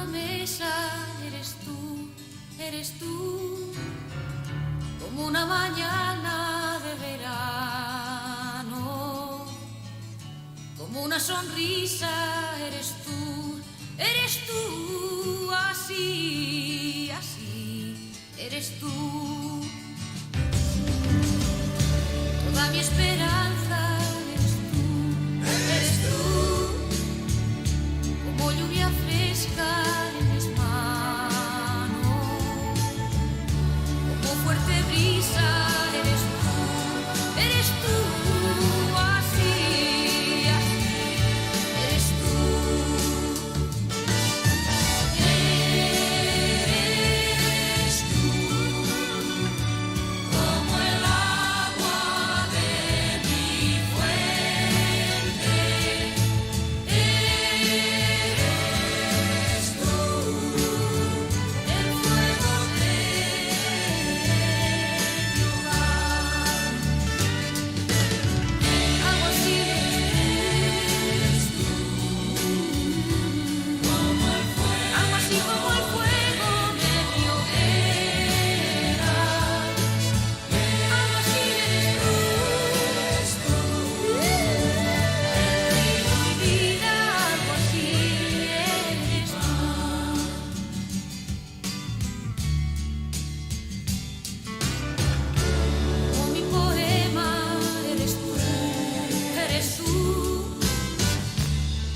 la mesa eres tú, como una mañana de verano, como una sonrisa eres tú, así, así, eres tú, toda mi esperanza eres tú, como lluvia fresca en mis manos, como fuerte brisa eres tú, así, así, eres tú. Eres tú, como el agua de mi fuente. Eres tú, el fuego de mi hogar. Algo así eres tú, algo así como el fuego de mi hoguera. Algo así eres tú, mi vida, algo así eres tú. Como mi poema eres tú,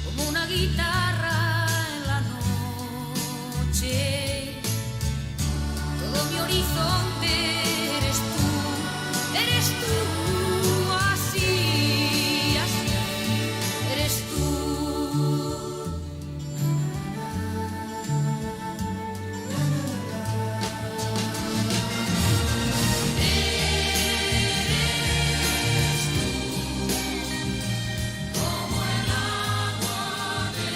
como una guitarra en la noche, todo mi horizonte eres tú, así, así, eres tú. Como el agua de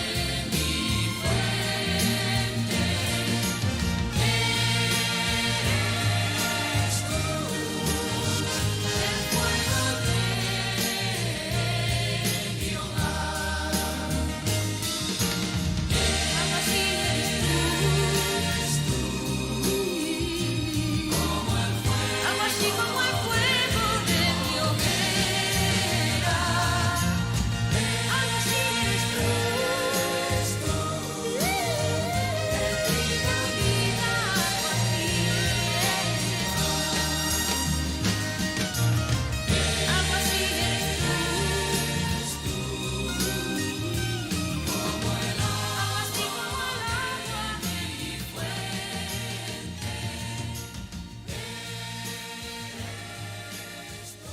mi fuente, eres tú, el fuego de mi hogar. Algo así eres tú, como el fuego, algo así como el fuego de mi hoguera. Algo así eres tú, vida, vida, algo así eres tú. Algo así eres tú, como el agua, algo así como el agua de mi fuente. Eres tú,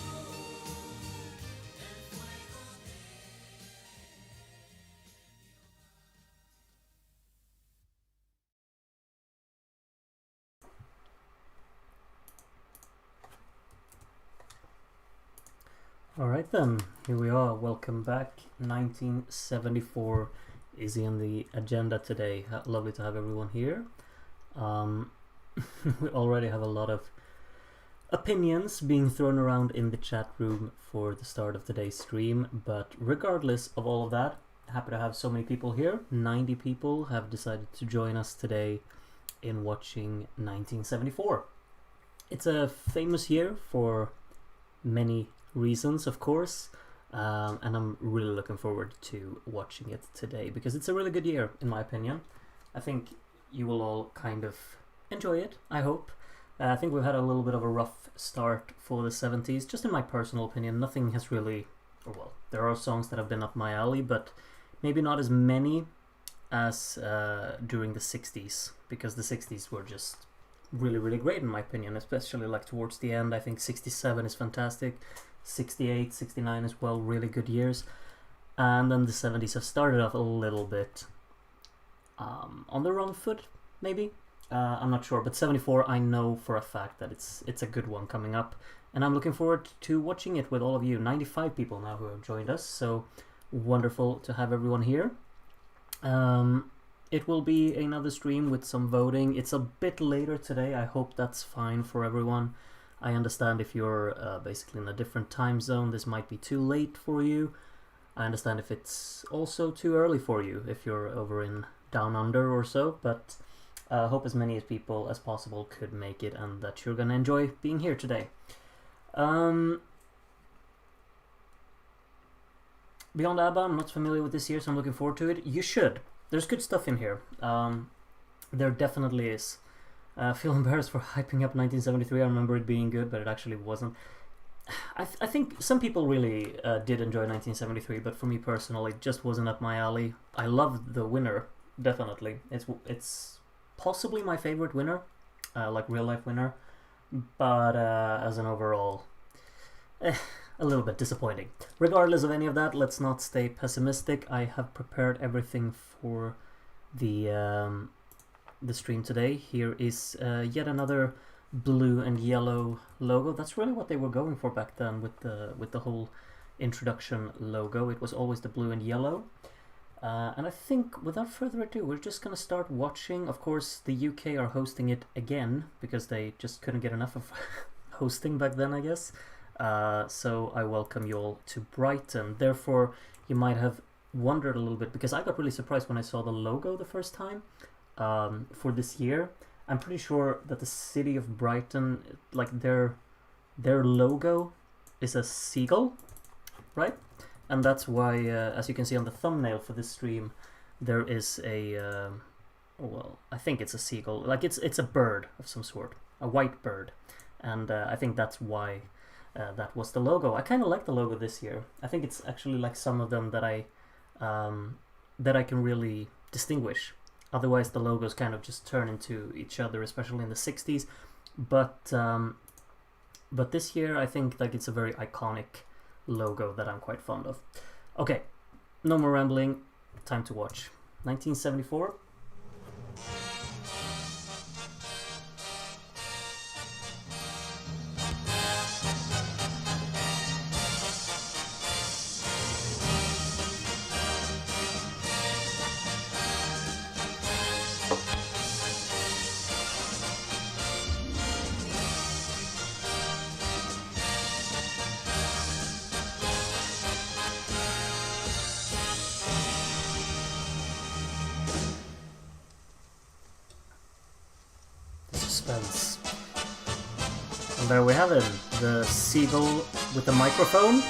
el fuego de. Alright then, here we are, welcome back. 1974 is in the agenda today. Lovely to have everyone here. We already have a lot of opinions being thrown around in the chat room for the start of today's stream, but regardless of all of that, happy to have so many people here. 90 people have decided to join us today in watching 1974. It's a famous year for many reasons, of course, and I'm really looking forward to watching it today because it's a really good year, in my opinion. I think you will all kind of enjoy it, I hope. I think we've had a little bit of a rough start for the 70s, just in my personal opinion. Nothing has really, or well, there are songs that have been up my alley, but maybe not as many as during the 60s, because the 60s were just really, really great in my opinion, especially like towards the end. I think 67 is fantastic, 68, 69 as well, really good years. And then the 70s have started off a little bit on the wrong foot, maybe. I'm not sure, but 74 I know for a fact that it's a good one coming up, and I'm looking forward to watching it with all of you. 95 people now who have joined us, so wonderful to have everyone here. It will be another stream with some voting. It's a bit later today. I hope that's fine for everyone. I understand if you're basically in a different time zone, this might be too late for you. I understand if it's also too early for you if you're over in Down Under or so, but I hope as many as people as possible could make it and that you're gonna enjoy being here today. Beyond ABBA, I'm not familiar with this year, so I'm looking forward to it. You should. There's good stuff in here. There definitely is. I feel embarrassed for hyping up 1973. I remember it being good, but it actually wasn't. I think some people really did enjoy 1973, but for me personally, it just wasn't up my alley. I loved the winner, definitely. It's possibly my favorite winner, like real life winner, but as an overall, a little bit disappointing. Regardless of any of that, let's not stay pessimistic. I have prepared everything for the stream today. Here is yet another blue and yellow logo. That's really what they were going for back then with the whole introduction logo. It was always the blue and yellow. And I think without further ado, we're just gonna start watching. Of course, the UK are hosting it again because they just couldn't get enough of hosting back then, I guess. So I welcome you all to Brighton. Therefore, you might have wondered a little bit, because I got really surprised when I saw the logo the first time for this year. I'm pretty sure that the city of Brighton, like their logo is a seagull, right? And that's why, as you can see on the thumbnail for this stream, there is a, well, I think it's a seagull. Like it's a bird of some sort, a white bird. And I think that's why that was the logo. I kind of like the logo this year. I think it's actually like some of them that I can really distinguish. Otherwise, the logos kind of just turn into each other, especially in the 60s. But this year, I think like it's a very iconic logo that I'm quite fond of. Okay, no more rambling. Time to watch. 1974. Suspense. And there we have it, the seagull with the microphone,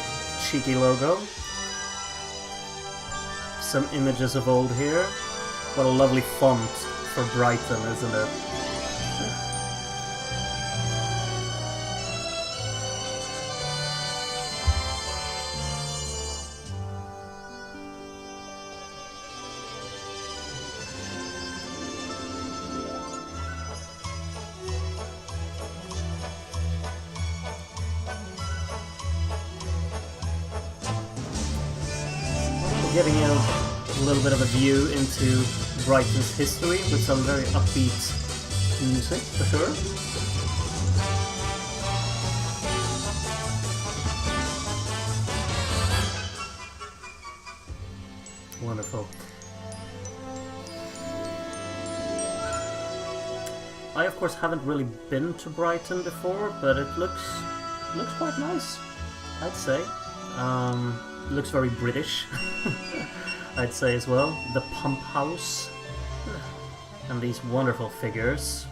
cheeky logo. Some images of old here. What a lovely font for Brighton, isn't it? Giving you a little bit of a view into Brighton's history with some very upbeat music, for sure. Wonderful. I, of course, haven't really been to Brighton before, but it looks quite nice, I'd say. Looks very British, I'd say as well. The pump house and these wonderful figures.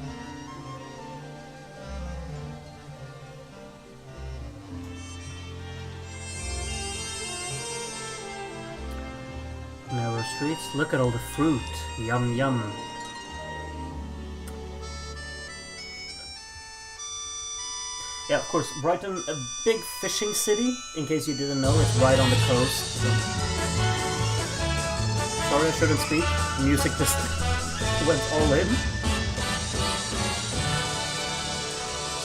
Narrow streets. Look at all the fruit. Yum yum. Yeah, of course, Brighton, a big fishing city, in case you didn't know, it's right on the coast. So. Sorry, I shouldn't speak. Music just went all in.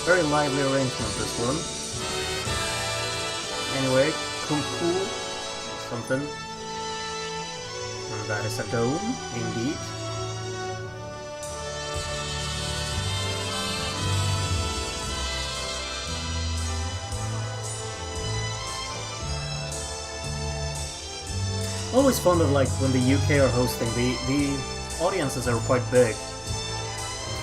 Very lively arrangement, this one. Anyway, cool, something. And that is a dome, indeed. Always fond of like when the UK are hosting, the audiences are quite big.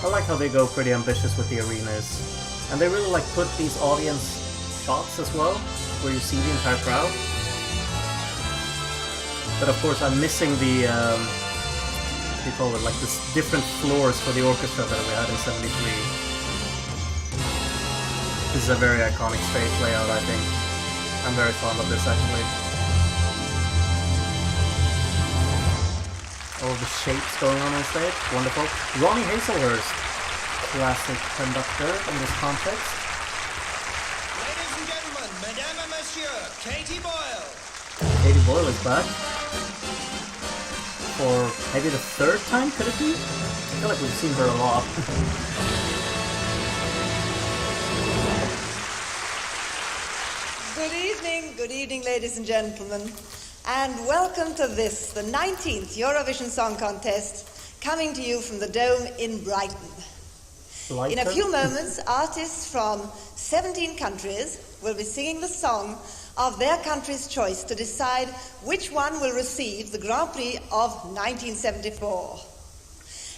I like how they go pretty ambitious with the arenas. And they really like put these audience shots as well, where you see the entire crowd. But of course, I'm missing the what do you call it? Like this different floors for the orchestra that we had in '73. This is a very iconic stage layout, I think. I'm very fond of this actually. All the shapes going on stage, wonderful. Ronnie Hazelhurst, classic conductor in this context. Ladies and gentlemen, Madame and Monsieur, Katie Boyle. Katie Boyle is back. For maybe the third time, could it be? I feel like we've seen her a lot. Good evening, ladies and gentlemen, and welcome to this, the 19th Eurovision Song Contest, coming to you from the Dome in Brighton. In a few moments, artists from 17 countries will be singing the song of their country's choice to decide which one will receive the Grand Prix of 1974.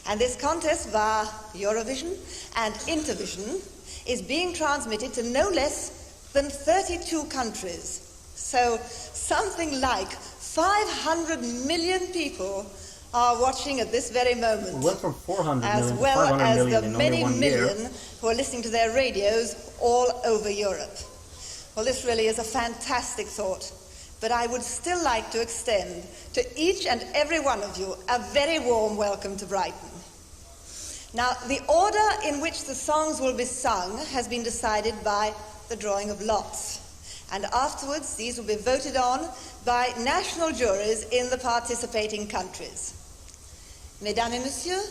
And this contest via Eurovision and Intervision is being transmitted to no less than 32 countries. So something like 500 million people are watching at this very moment. We went from 400 as million to well 500 as million the in many only 1 year. million who are listening to their radios all over Europe. Well, this really is a fantastic thought, but I would still like to extend to each and every one of you a very warm welcome to Brighton. Now, the order in which the songs will be sung has been decided by the drawing of lots, and afterwards these will be voted on by national juries in the participating countries. Mesdames et messieurs,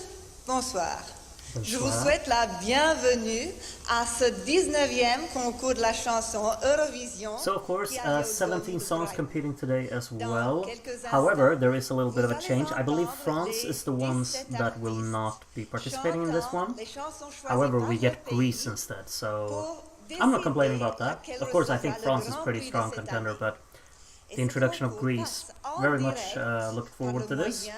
bonsoir. Je vous souhaite la bienvenue à ce 19e concours de la chanson Eurovision. So of course, 17 songs competing today as well. However, there is a little bit of a change. I believe France is the ones that will not be participating in this one. However, we get Greece instead, so I'm not complaining about that. Of course, I think France is a pretty strong contender, but the introduction of Greece, very much looking forward to this.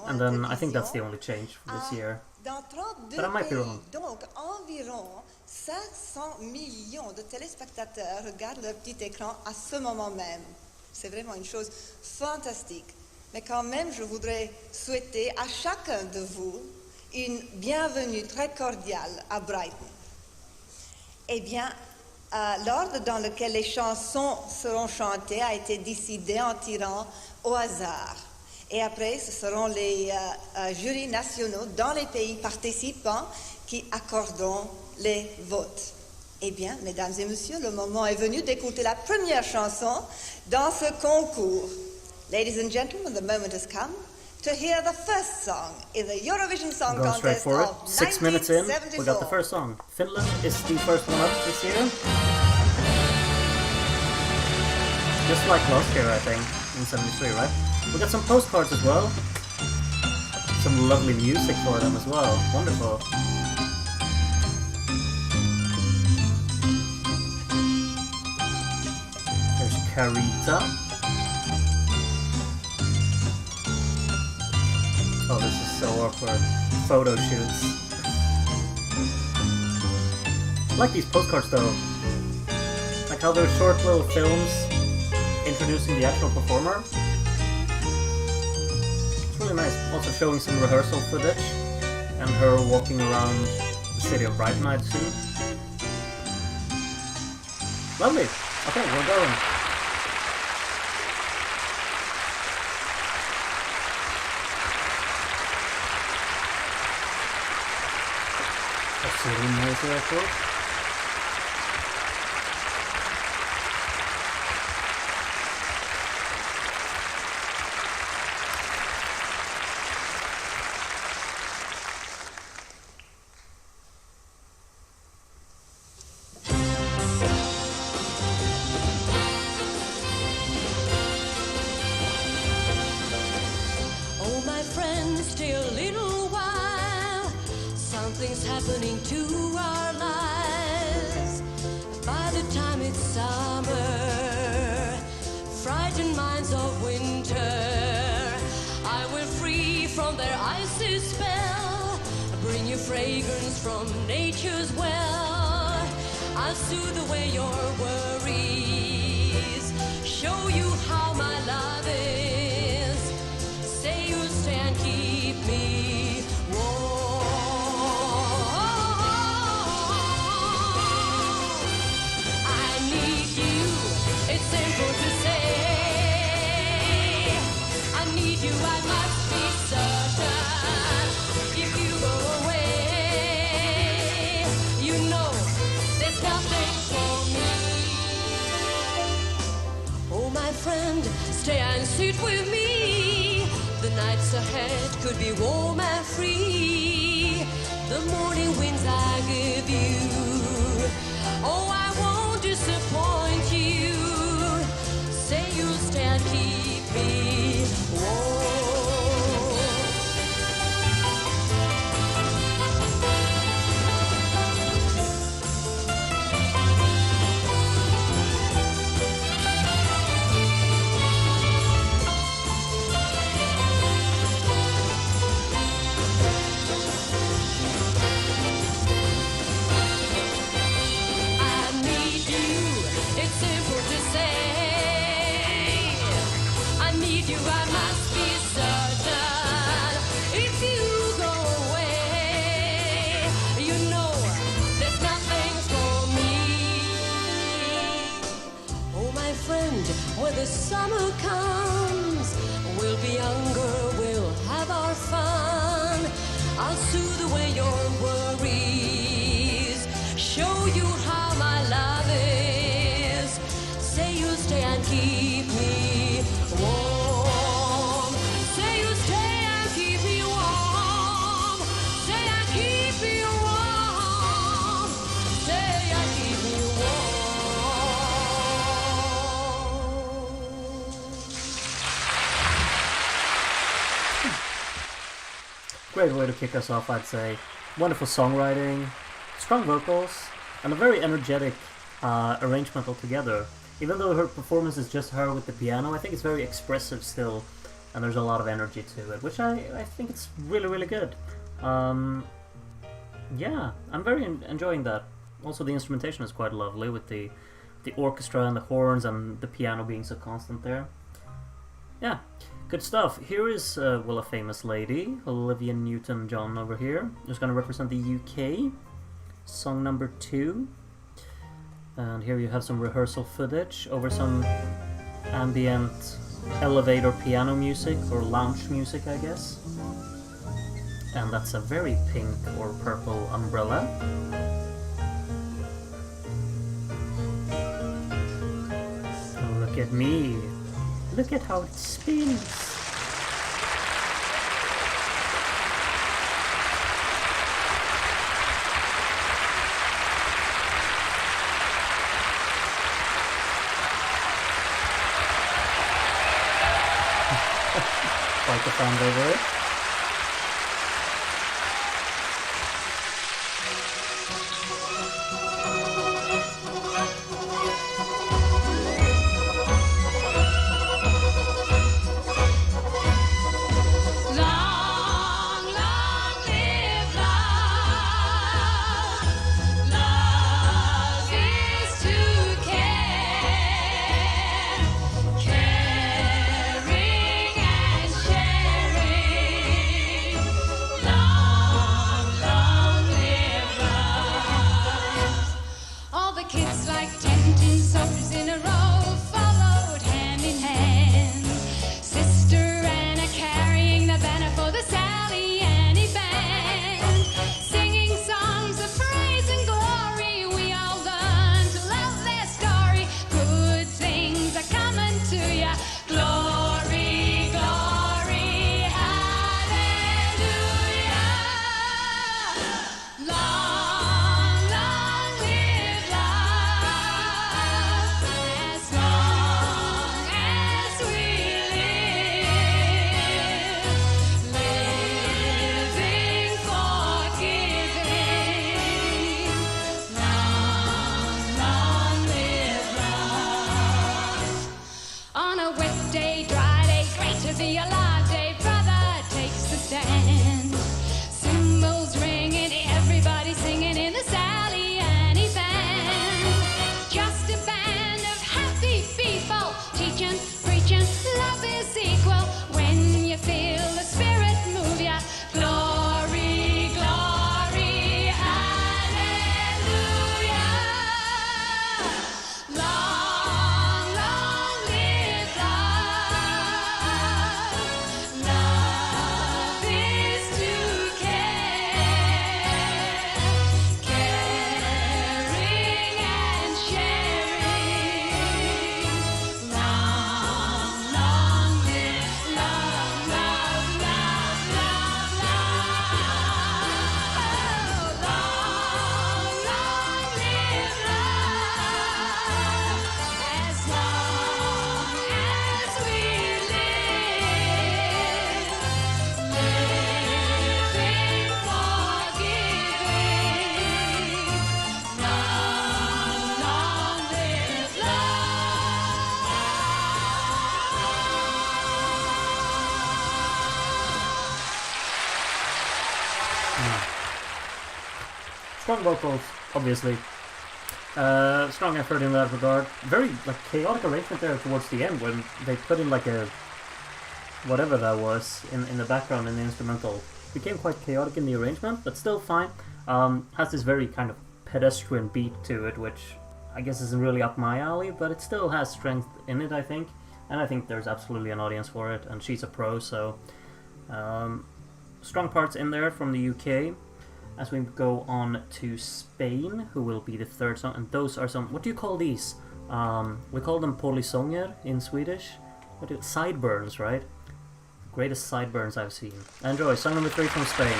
And then I think that's the only change for this year. But I might be wrong. Donc environ 500 millions de téléspectateurs regardent leur petit écran à ce moment même. C'est vraiment une chose fantastique. Mais quand même, je voudrais souhaiter à chacun de vous une bienvenue très cordiale à Brighton. Eh bien, l'ordre dans lequel les chansons seront chantées a été décidé en tirant au hasard. Et après, ce seront les jurys nationaux dans les pays participants qui accorderont les votes. Eh bien, mesdames et messieurs, le moment est venu d'écouter la première chanson dans ce concours. Ladies and gentlemen, the moment has come to hear the first song in the Eurovision Song Going straight Contest for it. of 6 minutes in, 1974. we got the first song. Finland is the first one up this year. Just like last year, I think, in '73, right? We got some postcards as well. Some lovely music for them as well. Wonderful. There's Carita. Oh, this is so awkward. Photo shoots. I like these postcards though. Like how they're short little films introducing the actual performer. It's really nice. Also showing some rehearsal footage and her walking around the city of Brighton, I'd assume. Lovely. Okay, we're going. That's a little noisy, I thought. Something's happening to our lives. By the time it's summer, frightened minds of winter, I will free from their icy spell, bring you fragrance from nature's well. I'll soothe away your worries, show you how my love is. head could be warm and free. The morning winds I give you. Oh, I won't disappoint you. Say you'll stay and keep me warm. When the summer comes, we'll be younger, we'll have our fun. I'll soothe away your worries, show you how my love is. Say you'll stay and keep me warm. Say you'll stay and keep me warm. Say and keep me warm. Say and keep me warm. Great way to kick us off, I'd say. Wonderful songwriting, strong vocals, and a very energetic arrangement altogether. Even though her performance is just her with the piano, I think it's very expressive still, and there's a lot of energy to it, which I think it's really, really good. Yeah, I'm very enjoying that. Also, the instrumentation is quite lovely with the orchestra and the horns and the piano being so constant there. Yeah. Good stuff. Here is, well, a famous lady, Olivia Newton-John over here, who's going to represent the UK. Song number 2. And here you have some rehearsal footage over some ambient elevator piano music, or lounge music, I guess. And that's a very pink or purple umbrella. Oh, look at me. Look at how it spins. Quite the sound over it. Strong vocals, obviously. Strong effort in that regard. Very like chaotic arrangement there towards the end when they put in like a whatever that was in the background in the instrumental. Became quite chaotic in the arrangement, but still fine. Has this very kind of pedestrian beat to it, which I guess isn't really up my alley, but it still has strength in it, I think. And I think there's absolutely an audience for it, and she's a pro, so strong parts in there from the UK. As we go on to Spain, who will be the third song, and those are some, what do you call these? We call them polisonger in Swedish. Sideburns, right? Greatest sideburns I've seen. Enjoy, song number 3 from Spain.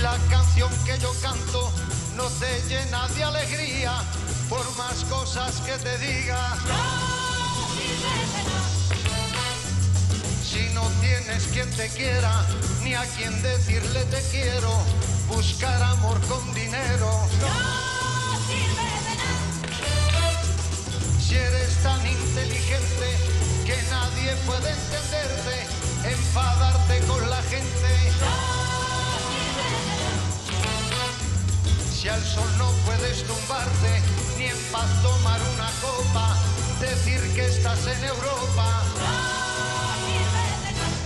La canción que yo canto no te llena de alegría, por más cosas que te diga. Si no tienes quien te quiera, ni a quien decirle te quiero, buscar amor con dinero. Si eres tan inteligente que nadie puede entenderte, enfadarte con la gente. Si al sol no puedes tumbarte, ni en paz tomar una copa, decir que estás en Europa.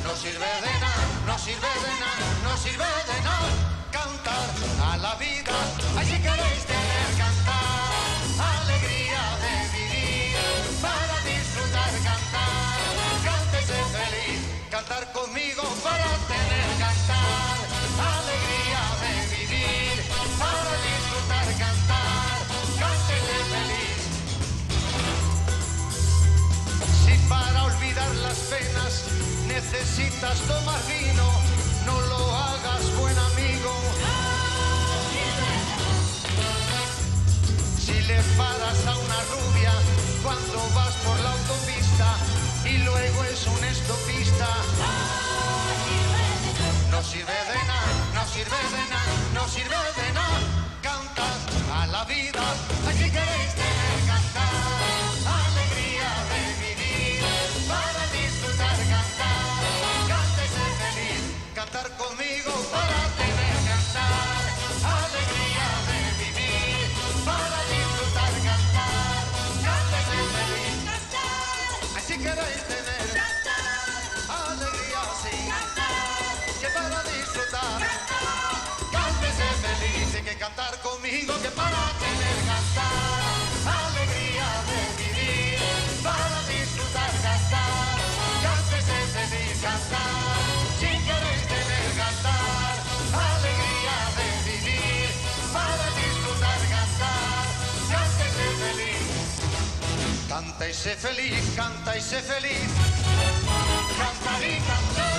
No sirve de nada, no sirve de nada, no sirve de nada, cantar a la vida. Ay, si queréis tener cantar, alegría de vivir, para disfrutar cantar, cántese feliz, cantar conmigo para tener cantar, alegría de vivir, para disfrutar cantar, cántese feliz. Si para olvidar las penas necesitas tomar vino, no lo hagas, buen amigo. Si le paras a una rubia cuando vas por la autopista y luego es un estopista, no sirve de nada, no sirve de nada, no sirve de nada, cantar a la vida. Así queréis tener cantar, alegría de vivir, para disfrutar cantar, cántese feliz, cantar conmigo para tener cantar, alegría de vivir, para disfrutar cantar, cántese feliz, cantar. Así queréis tener cantar, alegría sí, cantar, que para disfrutar cantar, cántese feliz, y que cantar conmigo que para tener cantar, alegría de vivir, para disfrutar cantar, cántese feliz cantar, si queréis tener cantar, alegría de vivir, para disfrutar cantar, cántese feliz, canta y sé feliz, canta y sé feliz, cantar y cantar.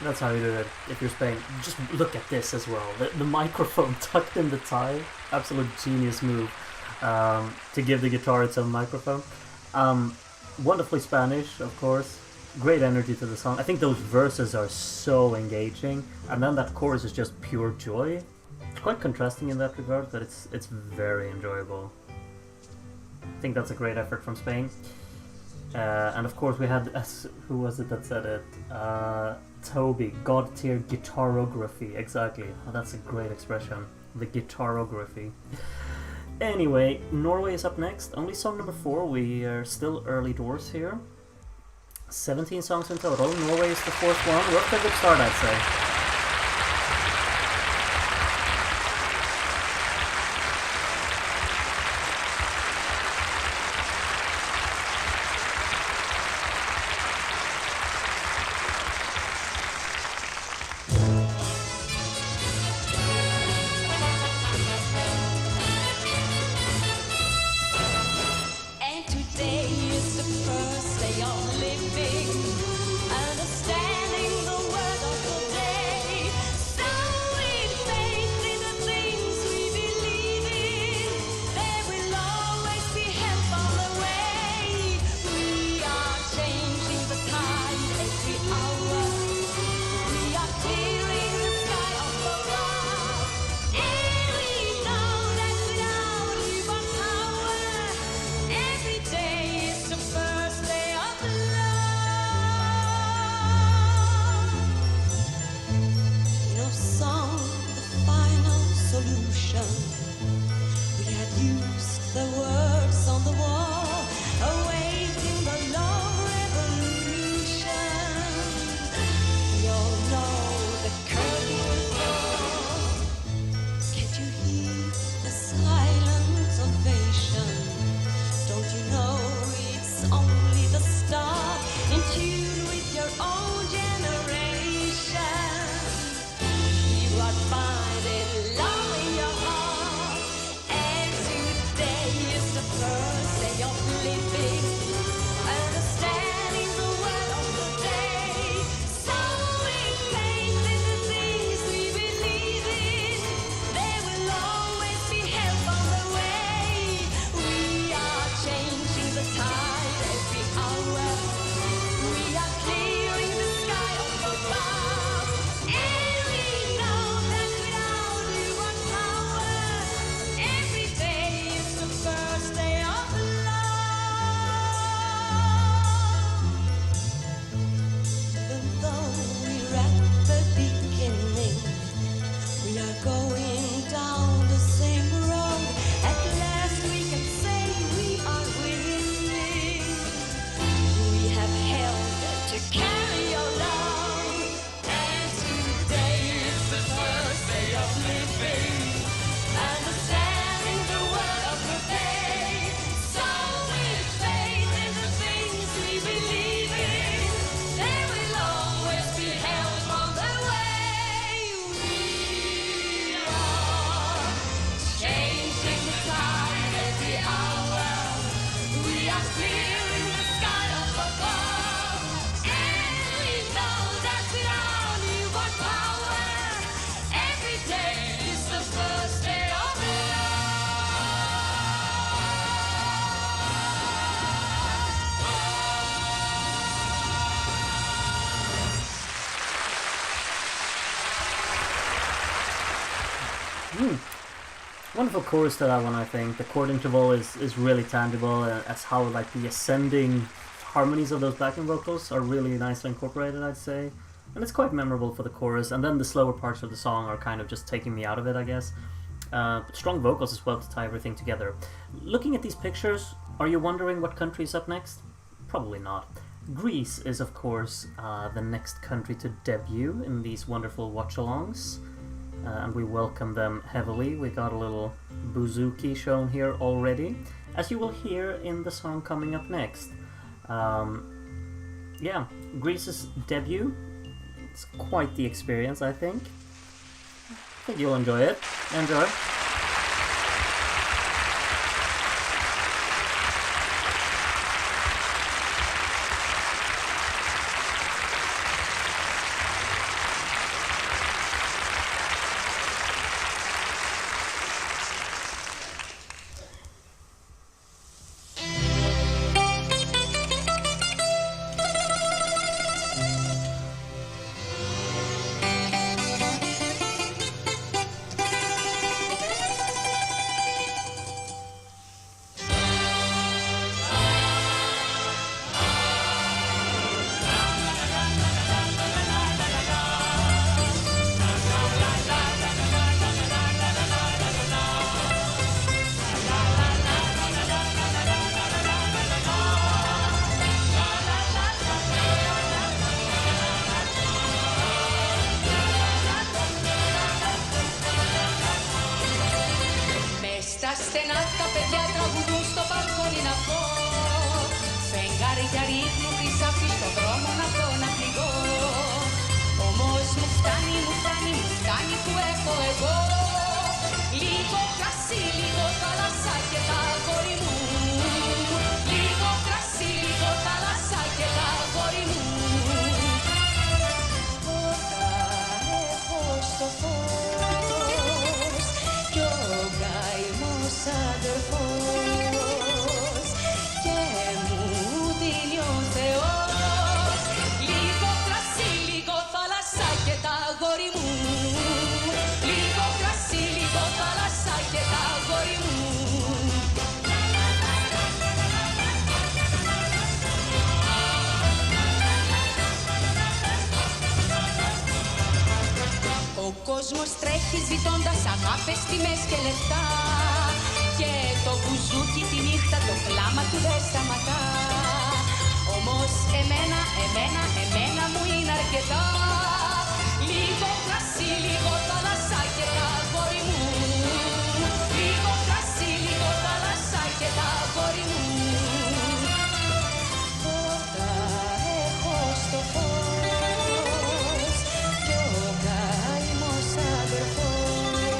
That's how you do it if you're Spain. Just look at this as well. The microphone tucked in the tie. Absolute genius move to give the guitar its own microphone. Wonderfully Spanish, of course. Great energy to the song. I think those verses are so engaging. And then that chorus is just pure joy. It's quite contrasting in that regard, but it's very enjoyable. I think that's a great effort from Spain. And of course we had, who was it that said it? Toby, God tier guitarography, exactly. Oh, that's a great expression, the guitarography. Anyway, Norway is up next, only song number 4, we are still early doors here. 17 songs in total, Norway is the 4th one, we're off to a good start, I'd say. Wonderful chorus to that one, I think. The chord interval is really tangible, as how like the ascending harmonies of those backing vocals are really nicely incorporated, I'd say. And it's quite memorable for the chorus, and then the slower parts of the song are kind of just taking me out of it, I guess. Strong vocals as well to tie everything together. Looking at these pictures, are you wondering what country is up next? Probably not. Greece is, of course, the next country to debut in these wonderful watch-alongs. And we welcome them heavily. We got a little bouzouki shown here already, as you will hear in the song coming up next. Yeah, Greece's debut. It's quite the experience, I think. I think you'll enjoy it. Enjoy. στενά τα παιδιά τραγουδούν στο μπαλκόνι να βγω. Φεγγάρια ρίχνουν χρυσάφι στον δρόμο να βγω να πληγώ. Όμως μου φτάνει που έχω εγώ. Λίγο κρασί, λίγο θάλασσα και τα αγόρι μου. Λίγο κρασί, λίγο θάλασσα και τα αγόρι μου. Όταν έχω στο φως κι ο καημός αδερφός και μου δίνει ο Θεός λίγο κρασί, λίγο θάλασσα και τα αγόρι μου. Λίγο κρασί, λίγο θάλασσα και τα αγόρι μου. Ο κόσμος τρέχει ζητώντας αγάπες, τιμές και λεφτά. Και το μπουζούκι τη νύχτα, το κλάμα του δεν σταματά. Όμως εμένα μου είναι αρκετά. Λίγο κρασί, λίγο θάλασσα και τα αγόρι μου. Λίγο κρασί, λίγο θάλασσα και τα αγόρι μου. Όταν έχω στο φως κι ο καημός αδερφός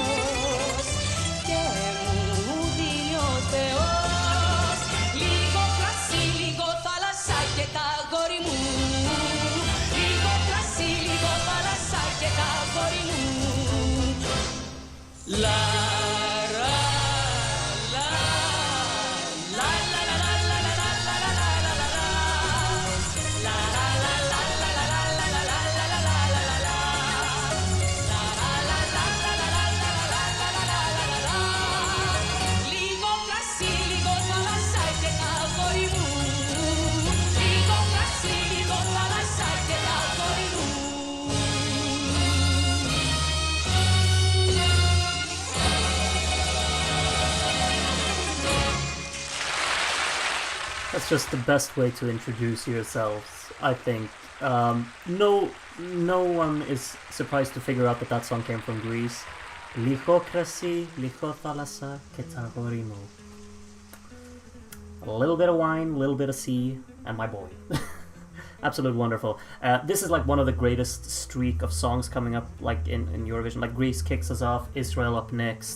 και μου δίνει ο Θεός λίγο κρασί, λίγο θάλασσα και τα αγόρι μου. Λίγο κρασί, λίγο θάλασσα και τα αγόρι μου. Λα ρα λα λα λα λα λα λα λα λα λα λα λα λα. La la la la la la la la la la la la la la la. La la la la la la la la la la la la la. Λίγο κρασί, λίγο θάλασσα και τα αγόρι μου. Λίγο κρασί, λίγο θάλασσα και τα αγόρι μου. That's just the best way to introduce yourselves, I think. No one is surprised to figure out that that song came from Greece. Liko krasi, liko thalassa, ketagorimu. A little bit of wine, a little bit of sea, and my boy. Absolute wonderful. This is like one of the greatest streak of songs coming up, like in Eurovision. Like Greece kicks us off, Israel up next.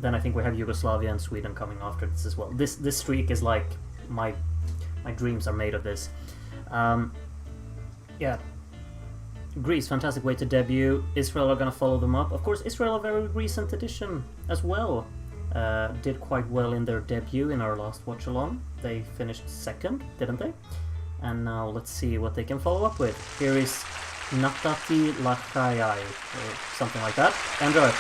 Then I think we have Yugoslavia and Sweden coming after this as well. This streak is like my dreams are made of this. Yeah, Greece, fantastic way to debut. Israel are gonna follow them up. Of course, Israel, a very recent addition as well. Did quite well in their debut in our last watch along. They finished second, didn't they? And now let's see what they can follow up with. Here is Natati Lachayai, or something like that. Enjoy.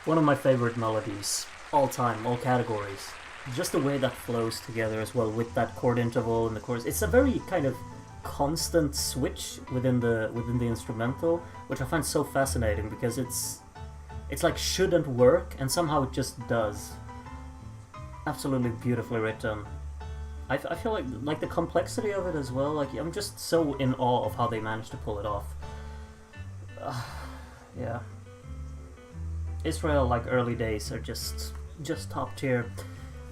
One of my favorite melodies, all time, all categories. Just the way that flows together as well with that chord interval and the chorus. It's a very kind of constant switch within the instrumental, which I find so fascinating because it's like shouldn't work and somehow it just does. Absolutely beautifully written. I feel like the complexity of it as well. Like I'm just so in awe of how they managed to pull it off. Yeah. Israel, like early days, are just top tier.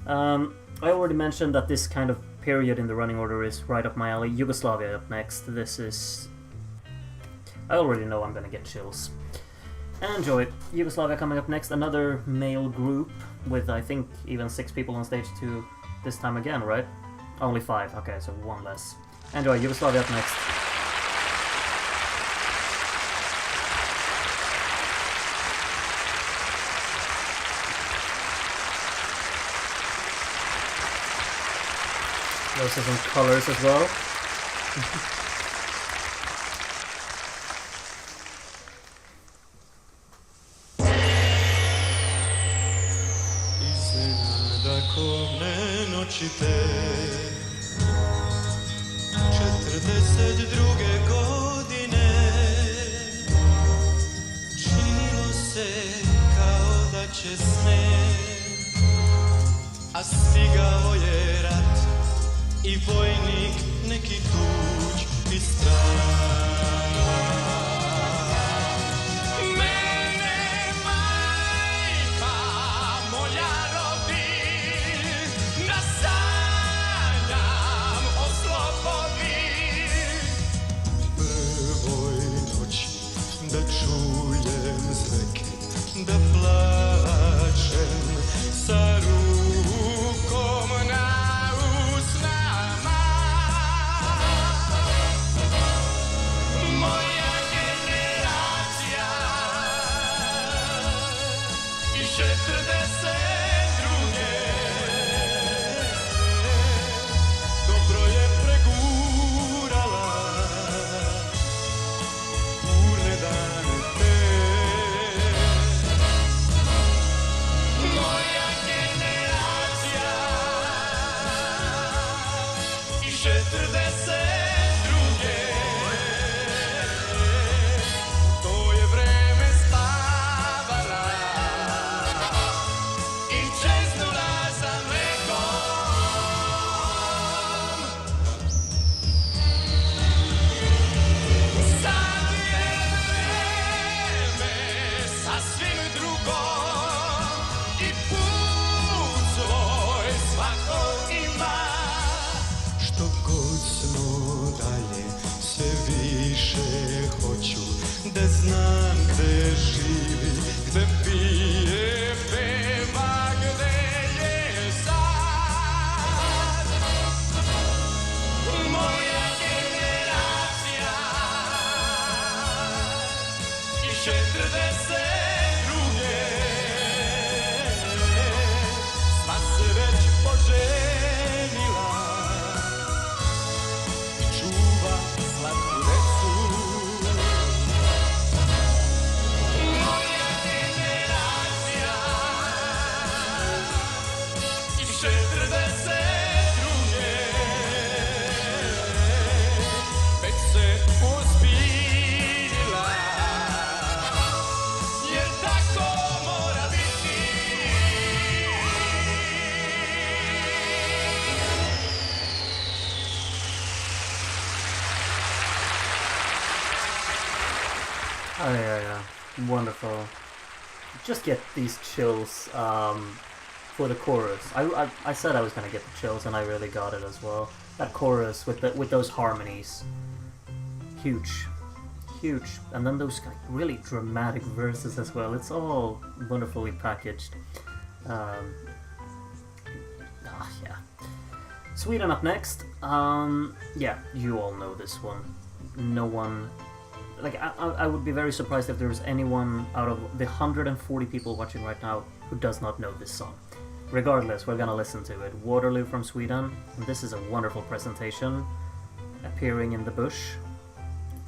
I already mentioned that this kind of period in the running order is right up my alley. Yugoslavia up next. This is... I already know I'm gonna get chills. Enjoy. Yugoslavia coming up next. Another male group with, I think, even 6 people on stage 2 this time again, right? Only 5. Okay, so 1 less. Enjoy. Yugoslavia up next. Those are some colors as well. noći te 42. godine činilo se kao da će sneg, a stigao je rat i vojnik neki tuđ i strah. Da plačem sa rukom na usnama. Moja generacija i 42. dobro je pregurala burne dane. Da znam gde živi, gde pije, peva, gde je sad. Moja generacija i 42. Sva se već poženila i čuva slatku decu. Oh yeah. Wonderful. Just get these chills for the chorus. I said I was gonna get the chills, and I really got it as well. That chorus with those harmonies, huge, and then those like really dramatic verses as well. It's all wonderfully packaged. Yeah. Sweden up next. Yeah, you all know this one. No one. Like, I would be very surprised if there was anyone out of the 140 people watching right now who does not know this song. Regardless, we're gonna listen to it. Waterloo from Sweden, and this is a wonderful presentation. Appearing in the bush.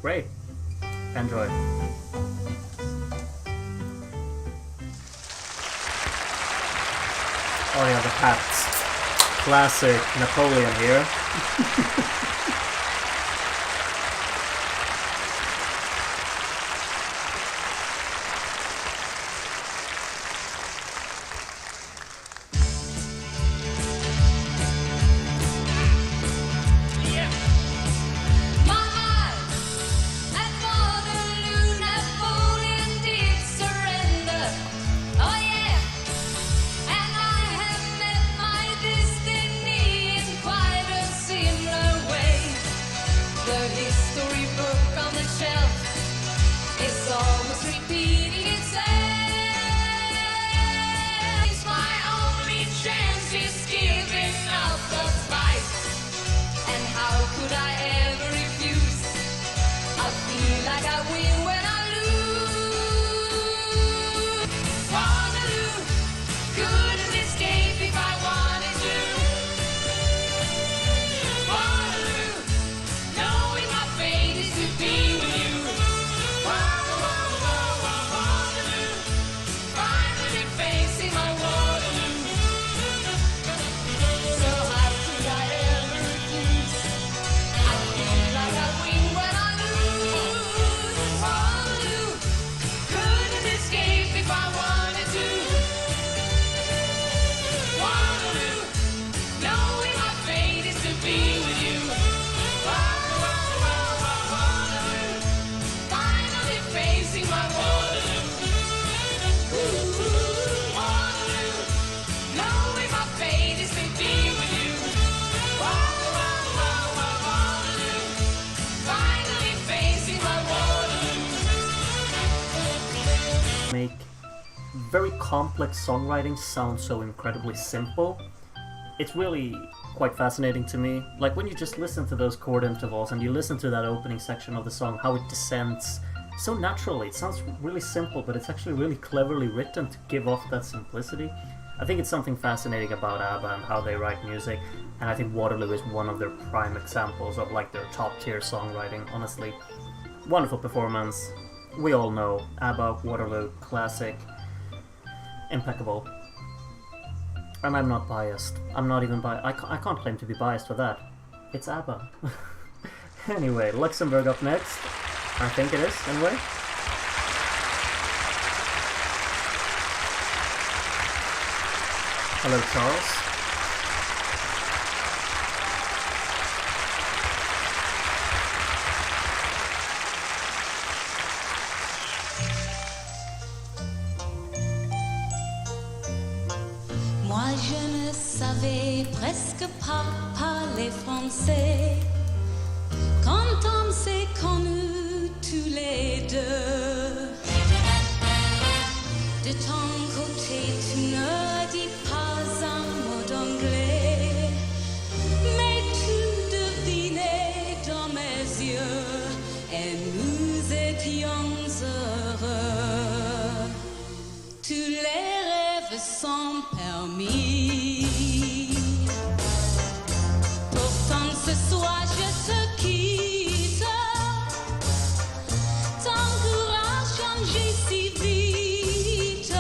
Great. Enjoy. Oh yeah, the hats. Classic Napoleon here. Make very complex songwriting sound so incredibly simple. It's really quite fascinating to me. Like when you just listen to those chord intervals and you listen to that opening section of the song, how it descends so naturally. It sounds really simple, but it's actually really cleverly written to give off that simplicity. I think it's something fascinating about ABBA and how they write music, and I think Waterloo is one of their prime examples of like their top tier songwriting, honestly. Wonderful performance. We all know ABBA, Waterloo, classic, impeccable. And I'm not biased. I'm not even biased. I can't claim to be biased for that. It's ABBA. Anyway, Luxembourg up next. I think it is, anyway. Hello, Charles. Moi je ne savais presque pas parler français quand on s'est connus tous les deux. De ton côté tu ne dis pas un mot d'anglais, mais tu devinais dans mes yeux et nous étions heureux. Tous les rêves sont permis. Pourtant ce soir je te quitte. Ton courage changé si vite.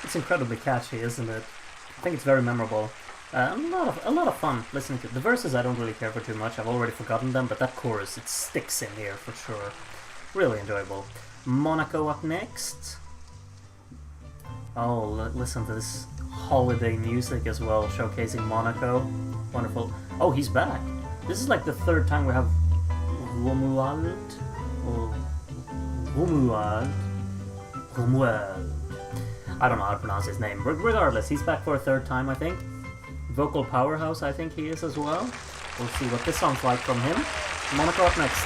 It's incredibly catchy, isn't it? I think it's very memorable. A lot of fun listening to it. The verses I don't really care for too much. I've already forgotten them, but that chorus, it sticks in here for sure. Really enjoyable. Monaco up next. Oh, listen to this holiday music as well, showcasing Monaco. Wonderful. Oh, he's back. This is like the third time we have Romuald. Or Romuald. I don't know how to pronounce his name. Regardless, he's back for a third time, I think. Vocal powerhouse, I think he is as well. We'll see what this song's like from him. Monaco up next.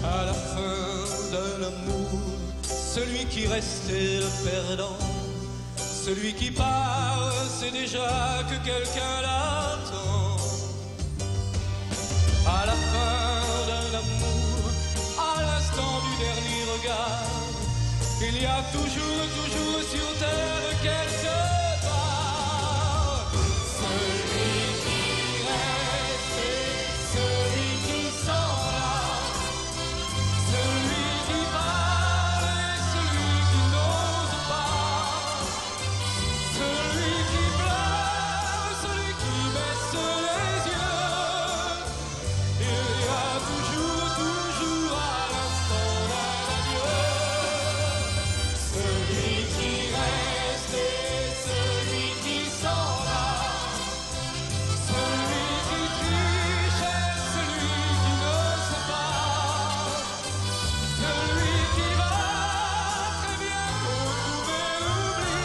À la fin d'un amour, celui qui restait le perdant, celui qui part, c'est déjà que quelqu'un l'attend. À la fin d'un amour, à l'instant du dernier regard, il y a toujours sur terre quelque part celui qui reste et celui qui s'en va. Celui qui parle et celui qui n'ose pas. Celui qui pleure, celui qui baisse les yeux. Il y a toujours à l'instant d'un adieu. Celui qui reste et celui qui s'en va. Celui qui triche et celui qui ne sait pas. Celui qui va très bientôt trouver l'oubli,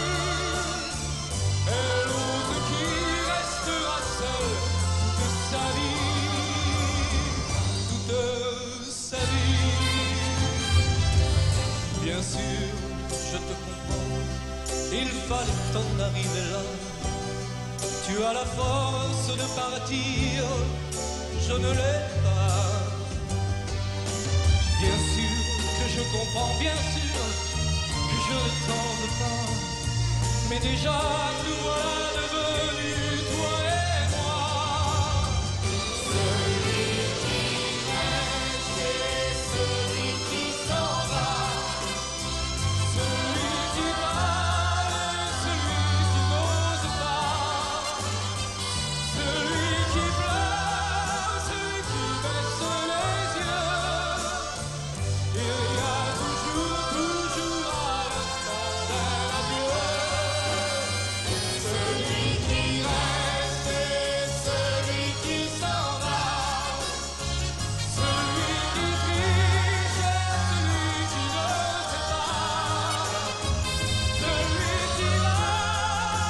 et l'autre qui restera seul toute sa vie. Bien sûr, je te comprends, il fallait t'en arriver là. Tu as la force de partir, je ne l'ai pas. Bien sûr que je comprends, bien sûr que je ne t'en veux pas. Mais déjà, nous voilà devenus toi et moi. Celui qui reste et celui qui s'en va. Celui qui parle et celui qui n'ose pas. Celui qui pleure, celui qui baisse les yeux. Il y a toujours à l'instant d'un adieu. Celui qui reste et celui qui s'en va. Celui qui triche et celui qui ne sait pas. Celui qui va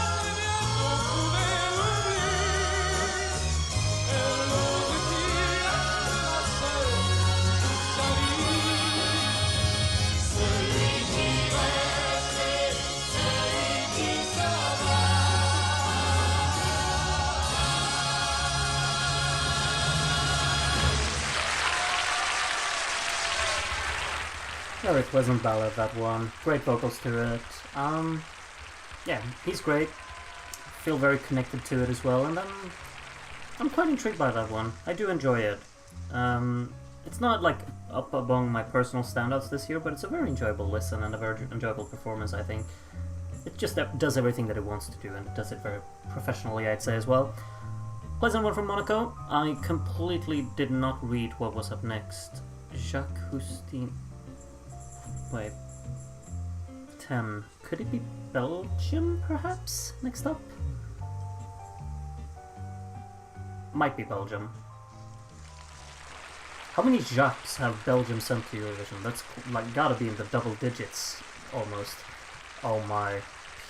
très bientôt trouver l'oubli, et l'autre qui restera seul toute sa vie. Celui qui reste et celui qui s'en va. Very pleasant ballad, that one. Great vocals to it. Yeah, he's great. Feel very connected to it as well, and I'm quite intrigued by that one. I do enjoy it. It's not like up among my personal standouts this year, but it's a very enjoyable listen and a very enjoyable performance, I think. It just does everything that it wants to do, and it does it very professionally, I'd say, as well. Pleasant one from Monaco. I completely did not read what was up next. Jacques Hustin. Wait. 10. Could it be Belgium, perhaps? Next up? Might be Belgium. How many Jacques have Belgium sent to Eurovision? That's like gotta be in the double digits, almost. Oh my.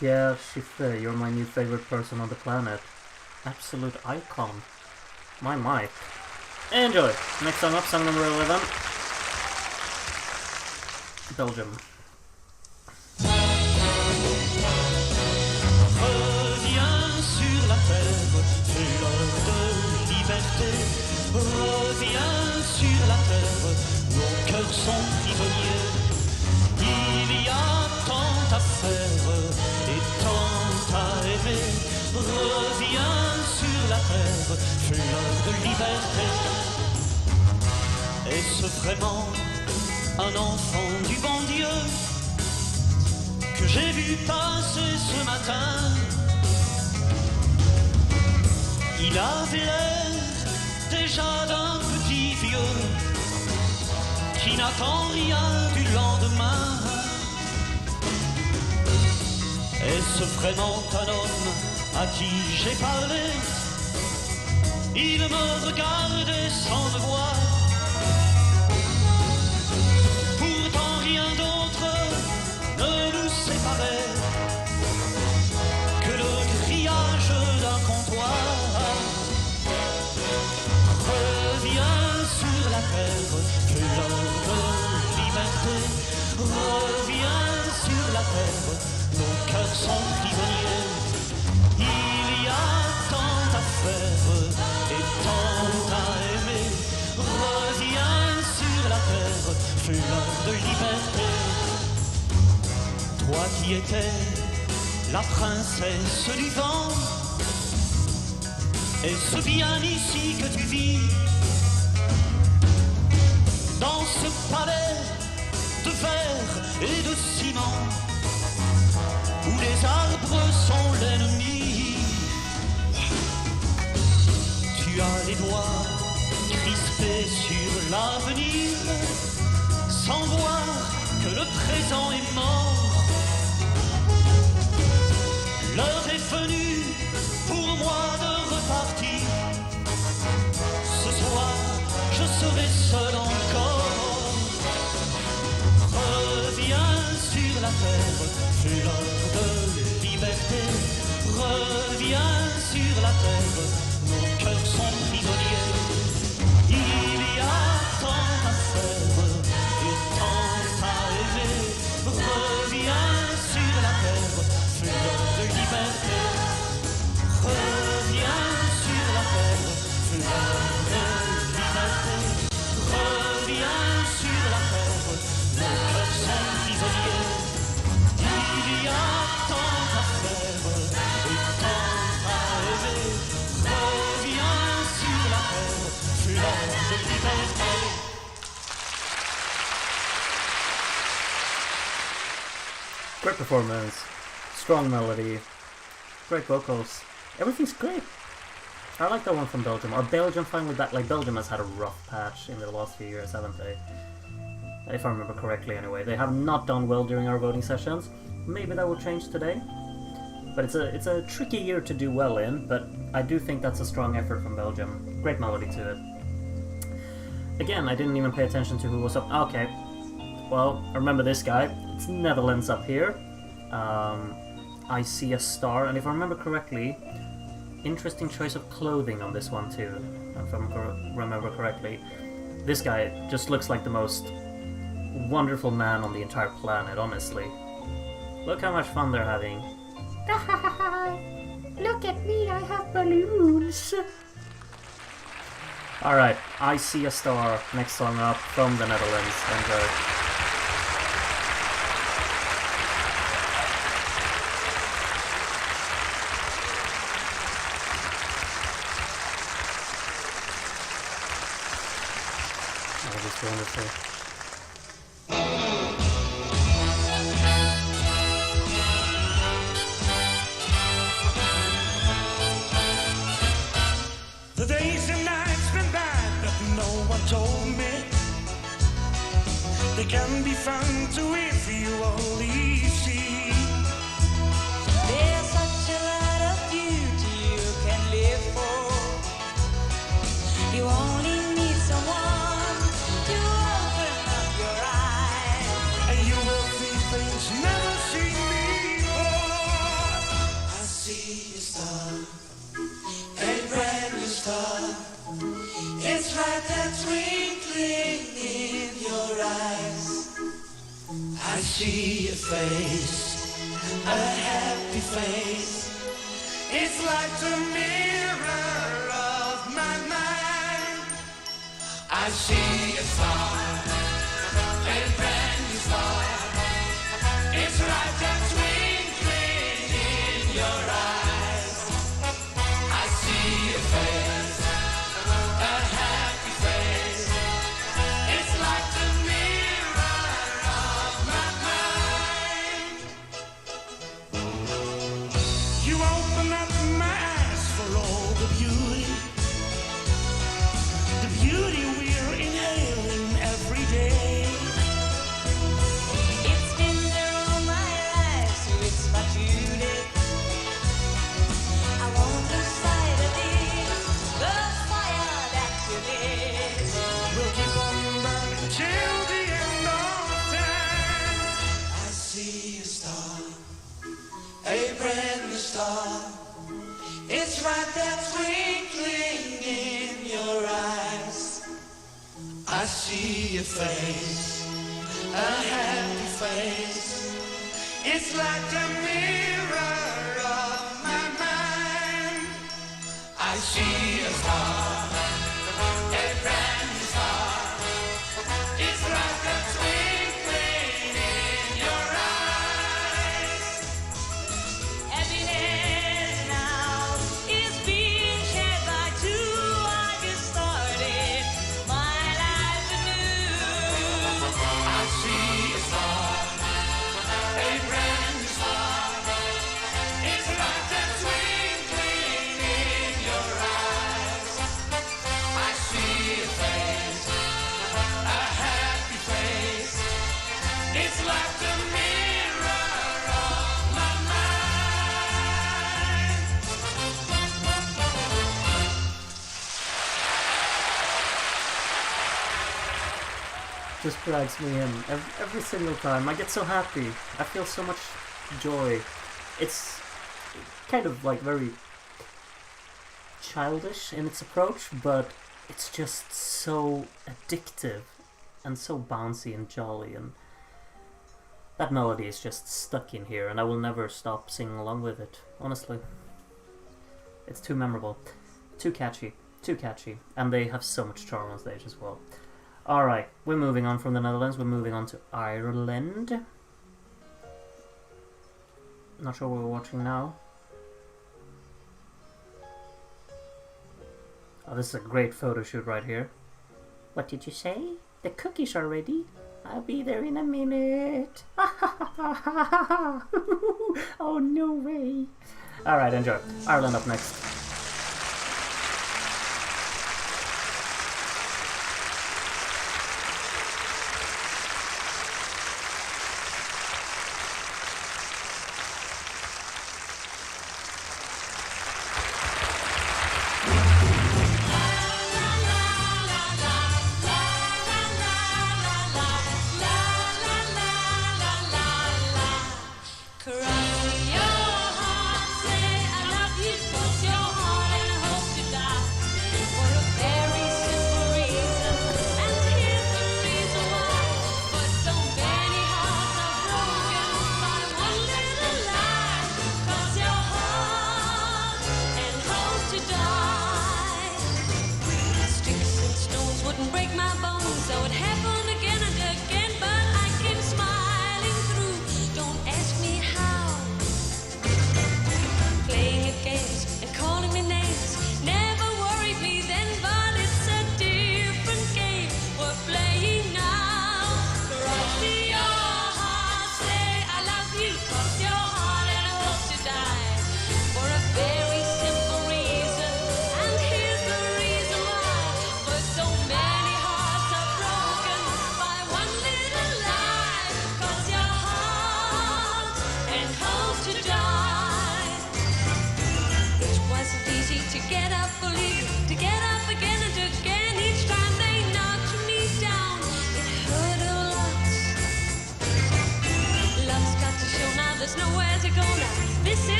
Pierre Chiffre, you're my new favorite person on the planet. Absolute icon. My. Enjoy! Next song up, song number 11. Belgium. Reviens fleur de liberté. Est-ce vraiment un enfant du bon Dieu que j'ai vu passer ce matin? Il avait l'air déjà d'un petit vieux qui n'attend rien du lendemain. Est-ce vraiment un homme à qui j'ai parlé? Il me regardait sans me voir. Pourtant rien d'autre ne nous séparait que le grillage d'un comptoir. Reviens sur la terre, fleur de liberté. Reviens sur la terre, nos cœurs sont prisonniers. Il y a tant à faire et tant à aimer. Reviens sur la terre, fleur de liberté. Toi qui étais la princesse du vent, est-ce bien ici que tu vis? Dans ce palais de verre et de ciment où les arbres sont l'ennemi. Tu as les doigts crispés sur l'avenir sans voir que le présent est mort. L'heure est venue pour moi de repartir. Ce soir, je serai seul encore. Reviens sur la terre, fleur de liberté. Reviens sur la terre, nos cœurs sont prisonniers. Il y a tant à faire et tant à aimer. Reviens sur la terre, fleur de liberté. Reviens sur la terre, fleur de liberté. Reviens sur la terre, nos cœurs sont prisonniers. Il y a tant à faire et tant à aimer. Reviens sur la terre, fleur de liberté. Great performance, strong melody, great vocals. Everything's great. I like that one from Belgium. Are Belgium finally back? Like, Belgium has had a rough patch in the last few years, haven't they? If I remember correctly, anyway. They have not done well during our voting sessions. Maybe that will change today. But it's a tricky year to do well in, but I do think that's a strong effort from Belgium. Great melody to it. Again, I didn't even pay attention to who was up. Okay. Well, I remember this guy. It's Netherlands up here. I see a star, and if I remember correctly, interesting choice of clothing on this one too. If I remember correctly, this guy just looks like the most wonderful man on the entire planet, honestly. Look how much fun they're having. Look at me, I have balloons. Alright, I See a Star, next song up from the Netherlands. Enjoy. Wonderful. The days and nights went bad, but no one told me they can be fun too if you only see. There's such a lot of beauty you can live for. You only need someone to open up your eyes. And you will see things never seen before. I see a star, a brand new star. It's like a twinkling in your eyes. I see a face, a happy face. It's like the mirror of my mind. I see a star, a brand new star. It's like a twinkling in your eyes. I see a face, It's like that twinkling in your eyes. I see your face, a happy face. It's like a mirror of my mind. I see a star, a brand new star. It's like a twinkling in your eyes. Happiness now is being shared by two. I just started my life anew. I see a star, a brand new star. It's like a twinkling in your eyes. I see a face, a happy face. It's like the mirror of my mind. Just drags me in every single time. I get so happy. I feel so much joy. It's kind of like very childish in its approach, but it's just so addictive and so bouncy and jolly, and that melody is just stuck in here, and I will never stop singing along with it, honestly. It's too memorable, too catchy, and they have so much charm on stage as well. Alright, we're moving on from the Netherlands, we're moving on to Ireland. Not sure what we're watching now. Oh, this is a great photo shoot right here. What did you say? The cookies are ready? I'll be there in a minute. Oh, no way. Alright, enjoy. Ireland up next.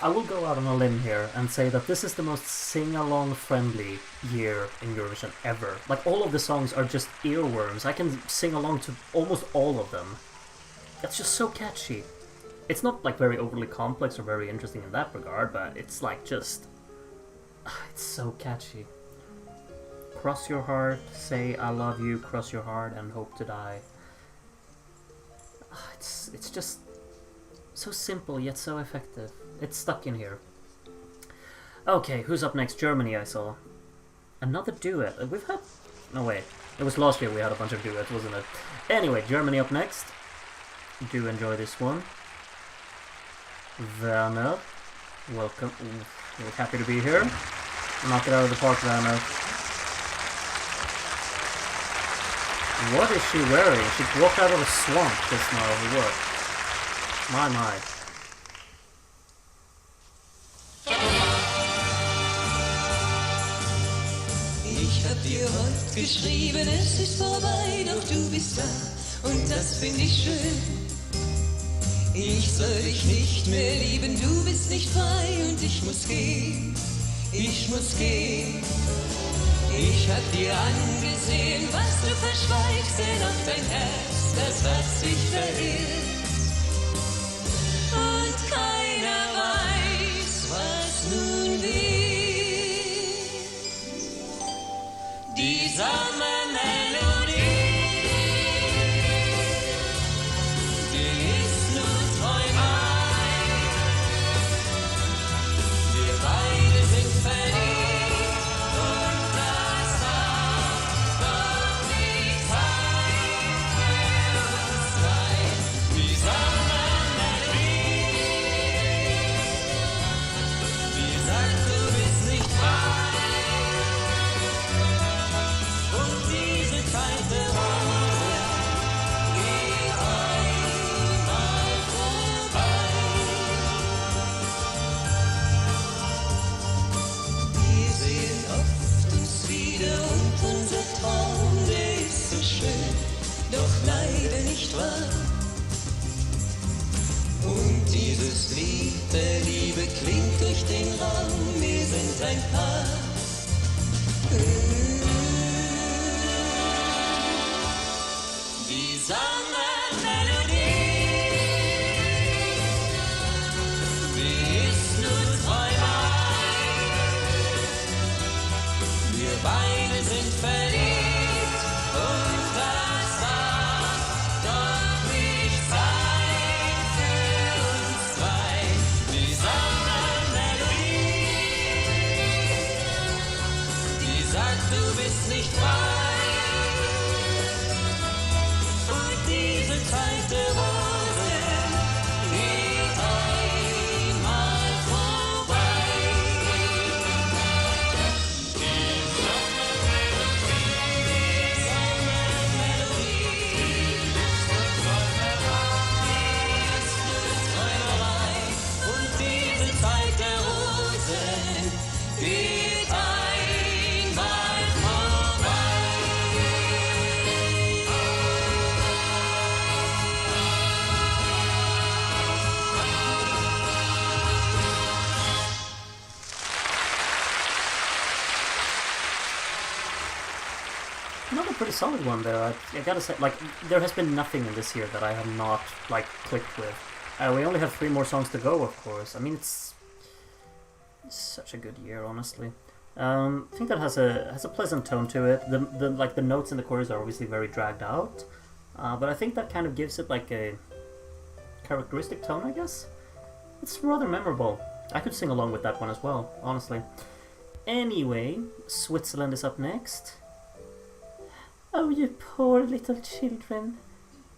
I will go out on a limb here and say that this is the most sing-along friendly year in Eurovision ever. Like, all of the songs are just earworms. I can sing along to almost all of them. It's just so catchy. It's not like very overly complex or very interesting in that regard, but it's like just... it's so catchy. Cross your heart, say I love you, cross your heart and hope to die. It's just so simple yet so effective. It's stuck in here. Okay, who's up next? Germany, I saw. Another duet. We've had... no, wait. It was last year we had a bunch of duets, wasn't it? Anyway, Germany up next. Do enjoy this one. Werner. Welcome. We're happy to be here. Knock it out of the park, Werner. What is she wearing? She walked out of a swamp just now, or what? My. Ich hab dir heute geschrieben, es ist vorbei, doch du bist da und das find ich schön. Ich soll dich nicht mehr lieben, du bist nicht frei und ich muss gehen, ich muss gehen. Ich hab dir angesehen, was du verschweigst, denn auch dein Herz, das hat sich verirrt. Und keiner weiß, was nun wird. Die Sommermelodie, die ist nur Träumerei. Wir beide sind verliebt und das darf doch nicht sein für uns zwei. Die Sommermelodie, die sagt, du bist nicht frei. Und diese kalte Rose geht einmal vorbei. Wir sehen oft uns wieder und unser Traum, der ist so schön, doch leider nicht wahr. Und dieses Lied der Liebe klingt durch den Raum, wir sind ein Paar. Die Sommermelodie, die ist nur Träumerei. Wir beide sind verliebt und das darf doch nicht sein für uns zwei. Die Sommermelodie, die sagt, du bist nicht frei. Und diese kalte Rose geht einmal vorbei. Die Sommermelodie, ist nur Träumerei. Und diese Zeit der Rosen geht einmal vorbei. Another pretty solid one there. I gotta say, like, there has been nothing in this year that I have not, like, clicked with. We only have 3 more songs to go, of course. I mean, it's such a good year, honestly. I think that has a pleasant tone to it. The notes in the chorus are obviously very dragged out, but I think that kind of gives it like a characteristic tone, I guess. It's rather memorable. I could sing along with that one as well, honestly. Anyway, Switzerland is up next. Oh, you poor little children.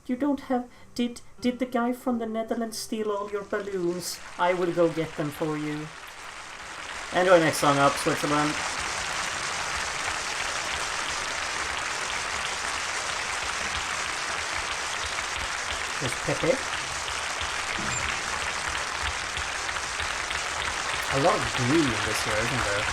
You don't have... Did the guy from the Netherlands steal all your balloons? I will go get them for you. Enjoy next song up, Switzerland. There's Pepe. A lot of green this year, isn't there?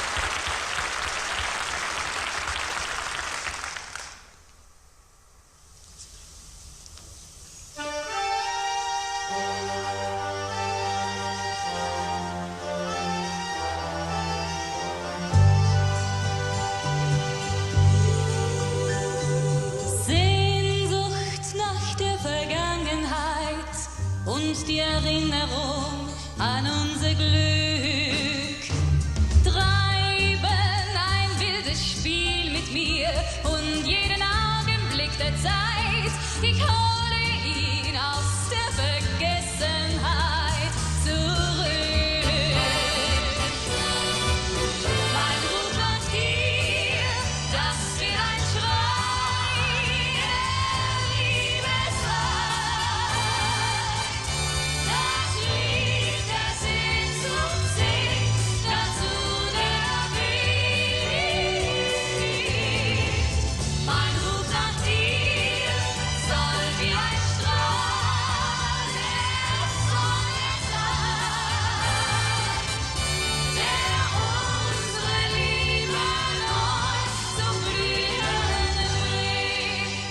und die Erinnerung an unser Glück. Treiben ein wildes Spiel mit mir und jeden Augenblick der Zeit. Ich hole ihn aus der Vergessenheit zurück. Mein Ruf nach dir, das wird ein Schrei der Liebesleid. Das Lied der Sehnsucht singt dazu der Wind. Mein Ruf nach dir soll wie ein Strahl der Sonne sein, der unsere Liebe neu zum Blühen bringt.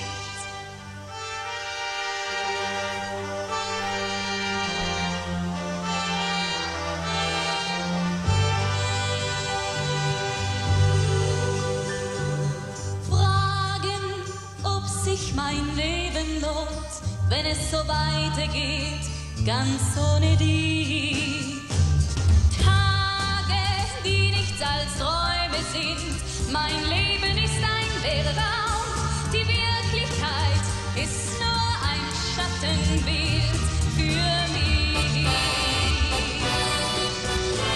Fragen, ob sich mein Leben lohnt, wenn es so weitergeht, ganz ohne dich. Tage, die nichts als Träume sind, mein Leben ist ein leerer Raum, die Wirklichkeit ist nur ein Schattenbild für mich.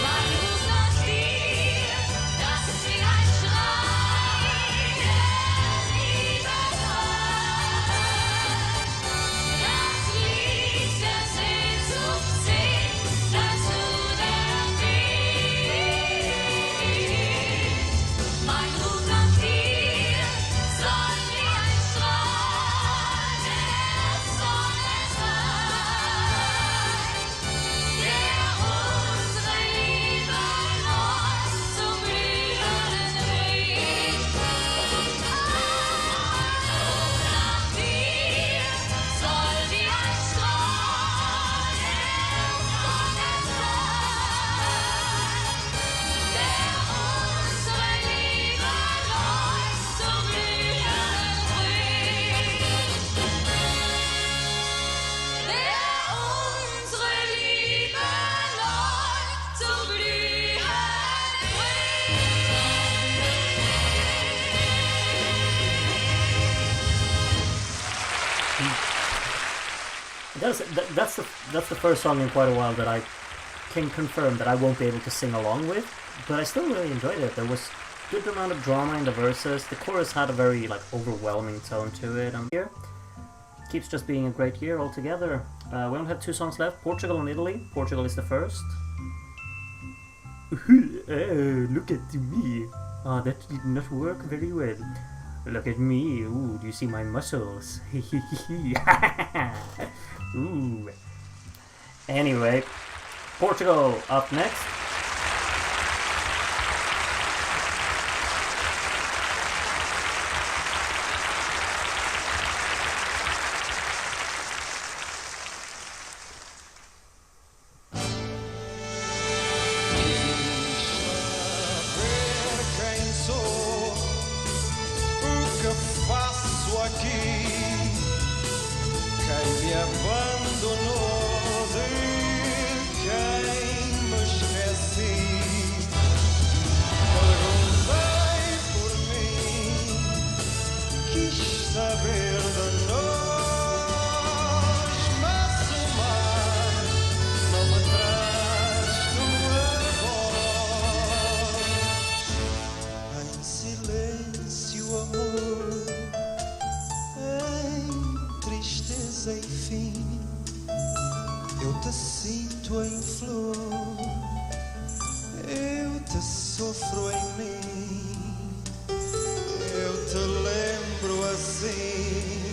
Mein Ruf nach dir, das ist wie ein Schrei der Liebesleid. Das Lied der Sehnsucht singt dazu der Wind. Mein Ruf nach dir soll wie ein Strahl der Sonne sein, der unsere Liebe neu zum Blühen bringt. Nach dir soll wie ein Strahl der Sonne sein, der unsere Liebe neu zum Blühen bringt. Der unsere Liebe neu zum Blühen That's the first song in quite a while that I can confirm that I won't be able to sing along with, but I still really enjoyed it. There was good amount of drama in the verses. The chorus had a very overwhelming tone to it. And here keeps just being a great year altogether. We only have 2 songs left: Portugal and Italy. Portugal is the first. Look at me. Oh, that did not work very well. Look at me. Ooh, do you see my muscles? Ooh. Anyway, Portugal up next. Saber quem sou, o que faço aqui, quem me abandonou, de quem me esqueci. Perguntei por mim, quis saber de nós, mas o mar não me traz tua voz. Em silêncio, amor, em tristeza e fim, eu te sinto em flor, eu te sofro em mim, eu te lembro assim.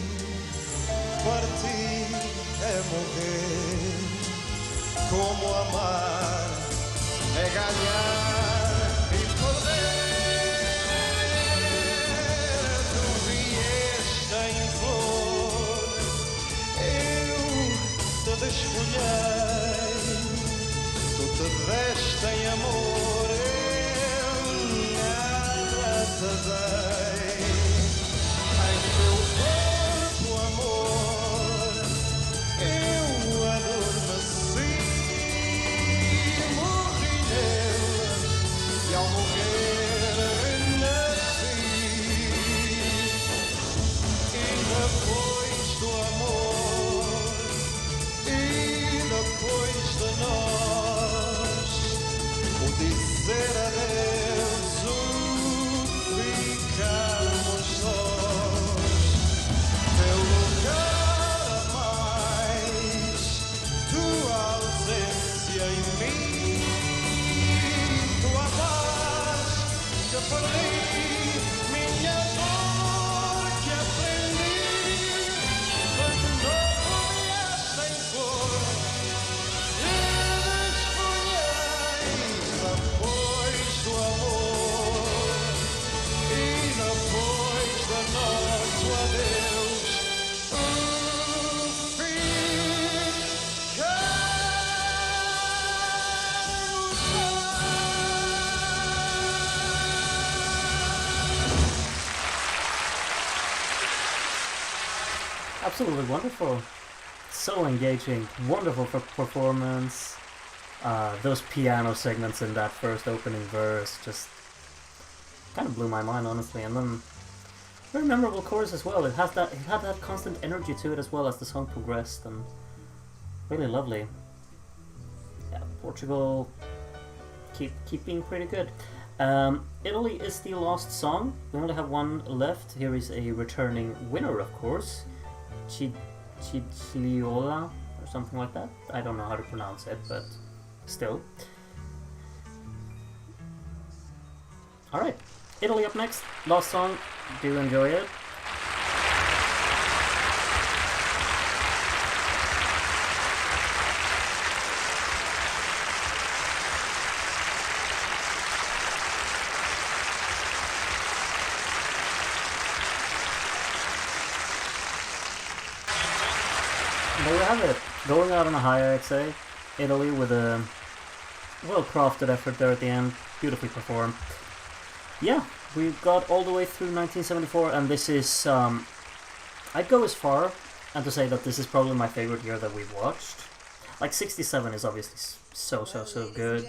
Partir é morrer, como amar é ganhar e perder. Tu vieste em flor, eu te desfolhei, tu te deste em amor, eu nada te dei. Em teu corpo, amor, eu adorei. absolutely wonderful. So engaging. Wonderful performance. Those piano segments in that first opening verse just kind of blew my mind, honestly. And then very memorable chorus as well. It had that constant energy to it as well as the song progressed, and really lovely. Yeah, Portugal keep being pretty good. Italy is the last song. We only have one left. Here is a returning winner, of course. Cicliola or something like that. I don't know how to pronounce it, but still. Alright, Italy up next. Last song. Do enjoy it. There we have it. Going out on a high, I'd say. Italy with a well-crafted effort there at the end. Beautifully performed. Yeah, we got all the way through 1974, and this is... I'd go as far and to say that this is probably my favorite year that we've watched. Like, 67 is obviously so good.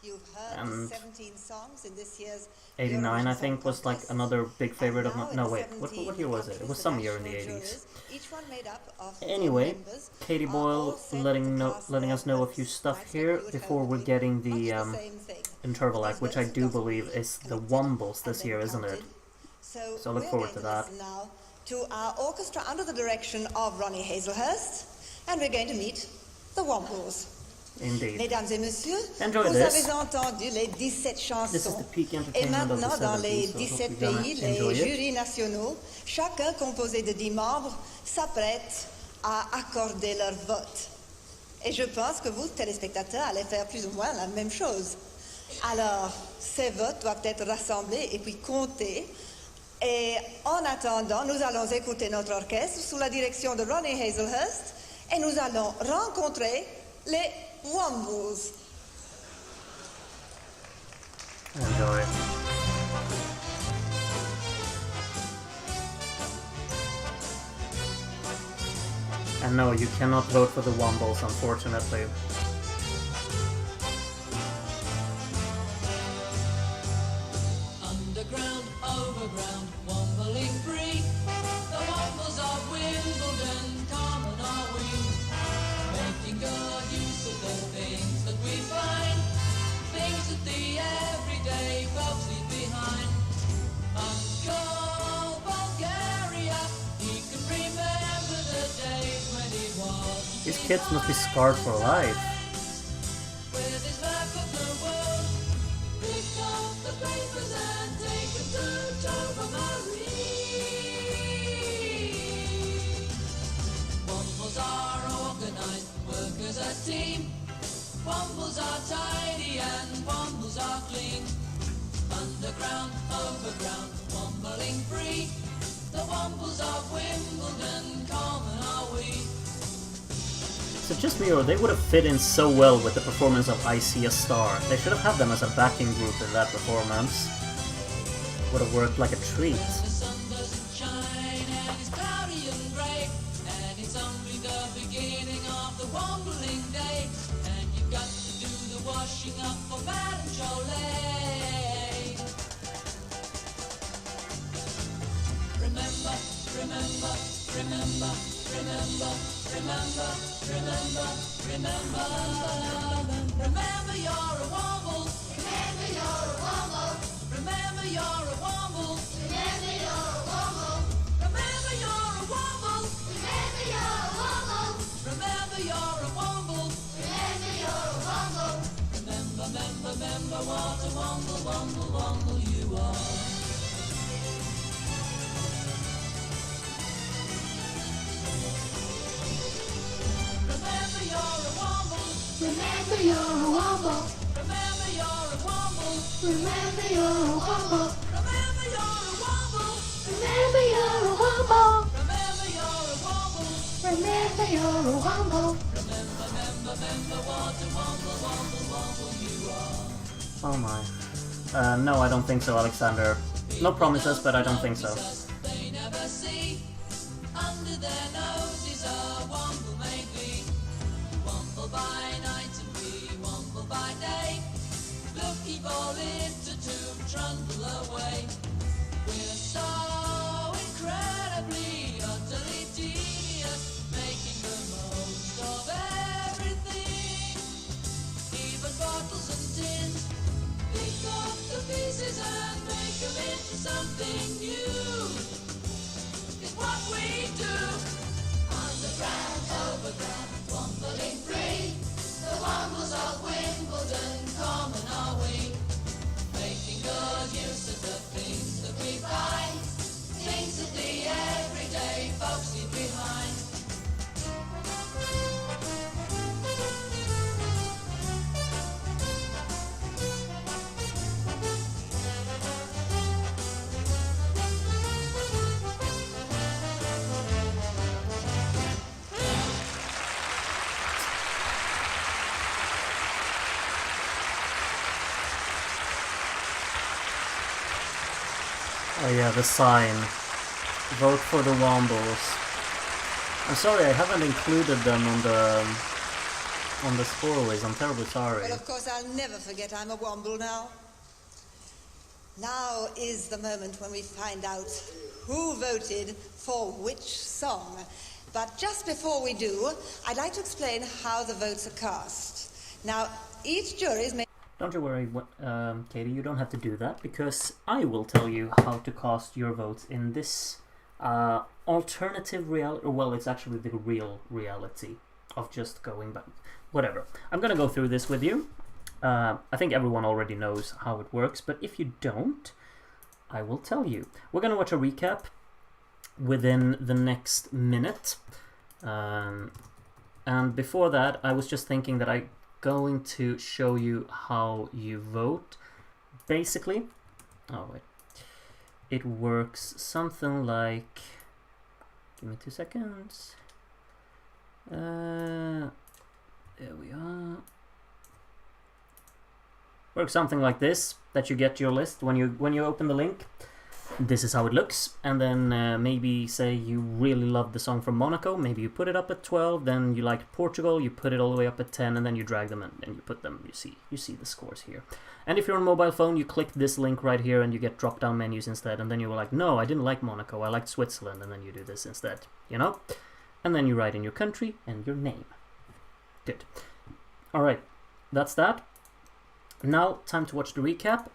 You've heard And 17 songs in this year's 89, I Eurovision think, Song was like Contest. another big favorite of And mine. now No, in wait, the what 17 year was it? It was countries, some the year in the national 80s. jurors, each one made up of four Anyway, members, Katie are Boyle all sent letting to cast us their know a few votes. stuff That's here what you would before hope we're would be getting much the the same thing. interval act, which I Those do votes believe got to be is the collected Wombles and this then year, isn't it? counted. So look we're forward going to that. listen now to our orchestra under the direction of Ronnie Hazelhurst, and we're going to meet the Wombles. Indeed. Mesdames et messieurs, Enjoy vous this. avez entendu les 17 This is chansons. the peak Et entertainment of the maintenant, dans 70s, les so I hope 17 you're gonna pays, enjoy les it. jurys nationaux, chacun composé de 10 membres, s'apprête à accorder leur vote. Et je pense que vous, téléspectateurs, allez faire plus ou moins la même chose. Alors, ces votes doivent être rassemblés et puis comptés. Et en attendant, nous allons écouter notre orchestre sous la direction de Ronnie Hazelhurst et nous allons rencontrer les Wombles. Enjoy. And no, you cannot vote for the Wombles, unfortunately. Underground, overground, wombling free. The wombles of Wimbledon, common are we. Making good use of the things that we find. Things that the everyday folks leave behind. Uncle Bulgaria, he can remember the days when he was. These kids must be scarred for life. With his map of the world, pick up the papers and take him to Tobermory. Wombles are organized, work as a team. Wombles are tidy and wombles are clean. Underground, overground, wombling free. The wombles of Wimbledon, common are we. So just me, or they would have fit in so well with the performance of I See a Star. They should have had them as a backing group in that performance. Would have worked like a treat. The sun doesn't shine and it's cloudy and grey, and it's only the beginning of the wombling day, and you've got to do the washing up for Madame Jolie. Remember, remember, remember, remember, remember, remember, remember, remember you're a womble. Remember you're a womble. Remember you're a womble. Remember you're a womble. Remember you're a womble. Remember you're a womble. Remember you're a womble. Remember you're a womble. Remember what a womble, womble, womble you are. Remember you're a womble. Remember you're a womble. Remember you're a womble. Remember you're a womble. Remember you're a womble. Remember you're a womble. Remember you're a womble. Remember you're a womble. Remember what a womble, womble, womble you are. Oh my. No, I don't think so, Alexander. No promises, but I don't think so. They never see under under their noses a womble may be. Womble by night and we womble by day, looking for litter to trundle away. We're so incredibly, utterly genius, making the most of everything, even bottles and tins. Pick up the pieces and make them into something new. It's what we do. Underground, overground, wombling free. The wombles of Wimbledon, common are we. Making good use of the things that we find, things that the everyday folks leave behind. Oh yeah, the sign. Vote for the Wombles. I'm sorry, I haven't included them on the sporaways. I'm terribly sorry. Well, of course, I'll never forget I'm a Womble now. Now is the moment when we find out who voted for which song. But just before we do, I'd like to explain how the votes are cast. Now, each jury is made... Don't you worry, Katie, you don't have to do that, because I will tell you how to cast your votes in this alternative reality. Well, it's actually the real reality of just going back. Whatever. I'm gonna go through this with you. I think everyone already knows how it works, but if you don't, I will tell you. We're gonna watch a recap within the next minute. And before that, I was just thinking that I'm going to show you how you vote. Basically, oh wait, it works something like, give me 2 seconds. There we are. Works something like this, that you get your list when you open the link. This is how it looks, and then maybe say you really love the song from Monaco, maybe you put it up at 12, then you like Portugal, you put it all the way up at 10, and then you drag them in and you put them, you see the scores here. And if you're on a mobile phone, you click this link right here and you get drop down menus instead, and then you were like, no, I didn't like Monaco, I liked Switzerland, and then you do this instead, you know? And then you write in your country and your name. Good. Alright, that's that. Now, time to watch the recap.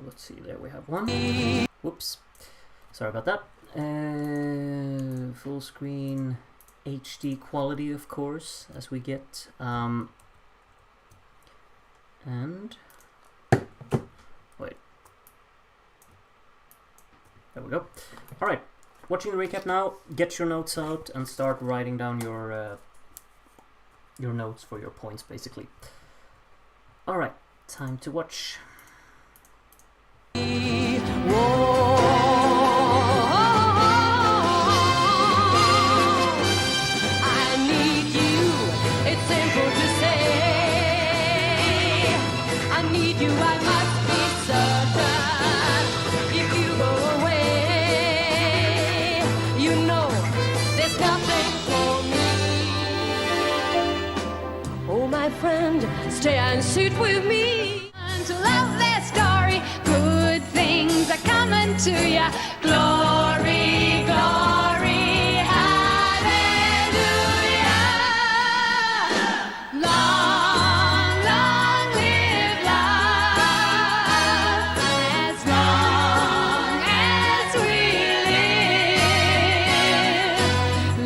Let's see, there we have one. Whoops, sorry about that. Full screen HD quality, of course, as we get. And wait, there we go. All right, watching the recap now. Get your notes out and start writing down your notes for your points, basically. All right, time to watch. Stay and sit with me and to love that story. Good things are coming to ya. Glory, glory, hallelujah. Long, long live love, as long as we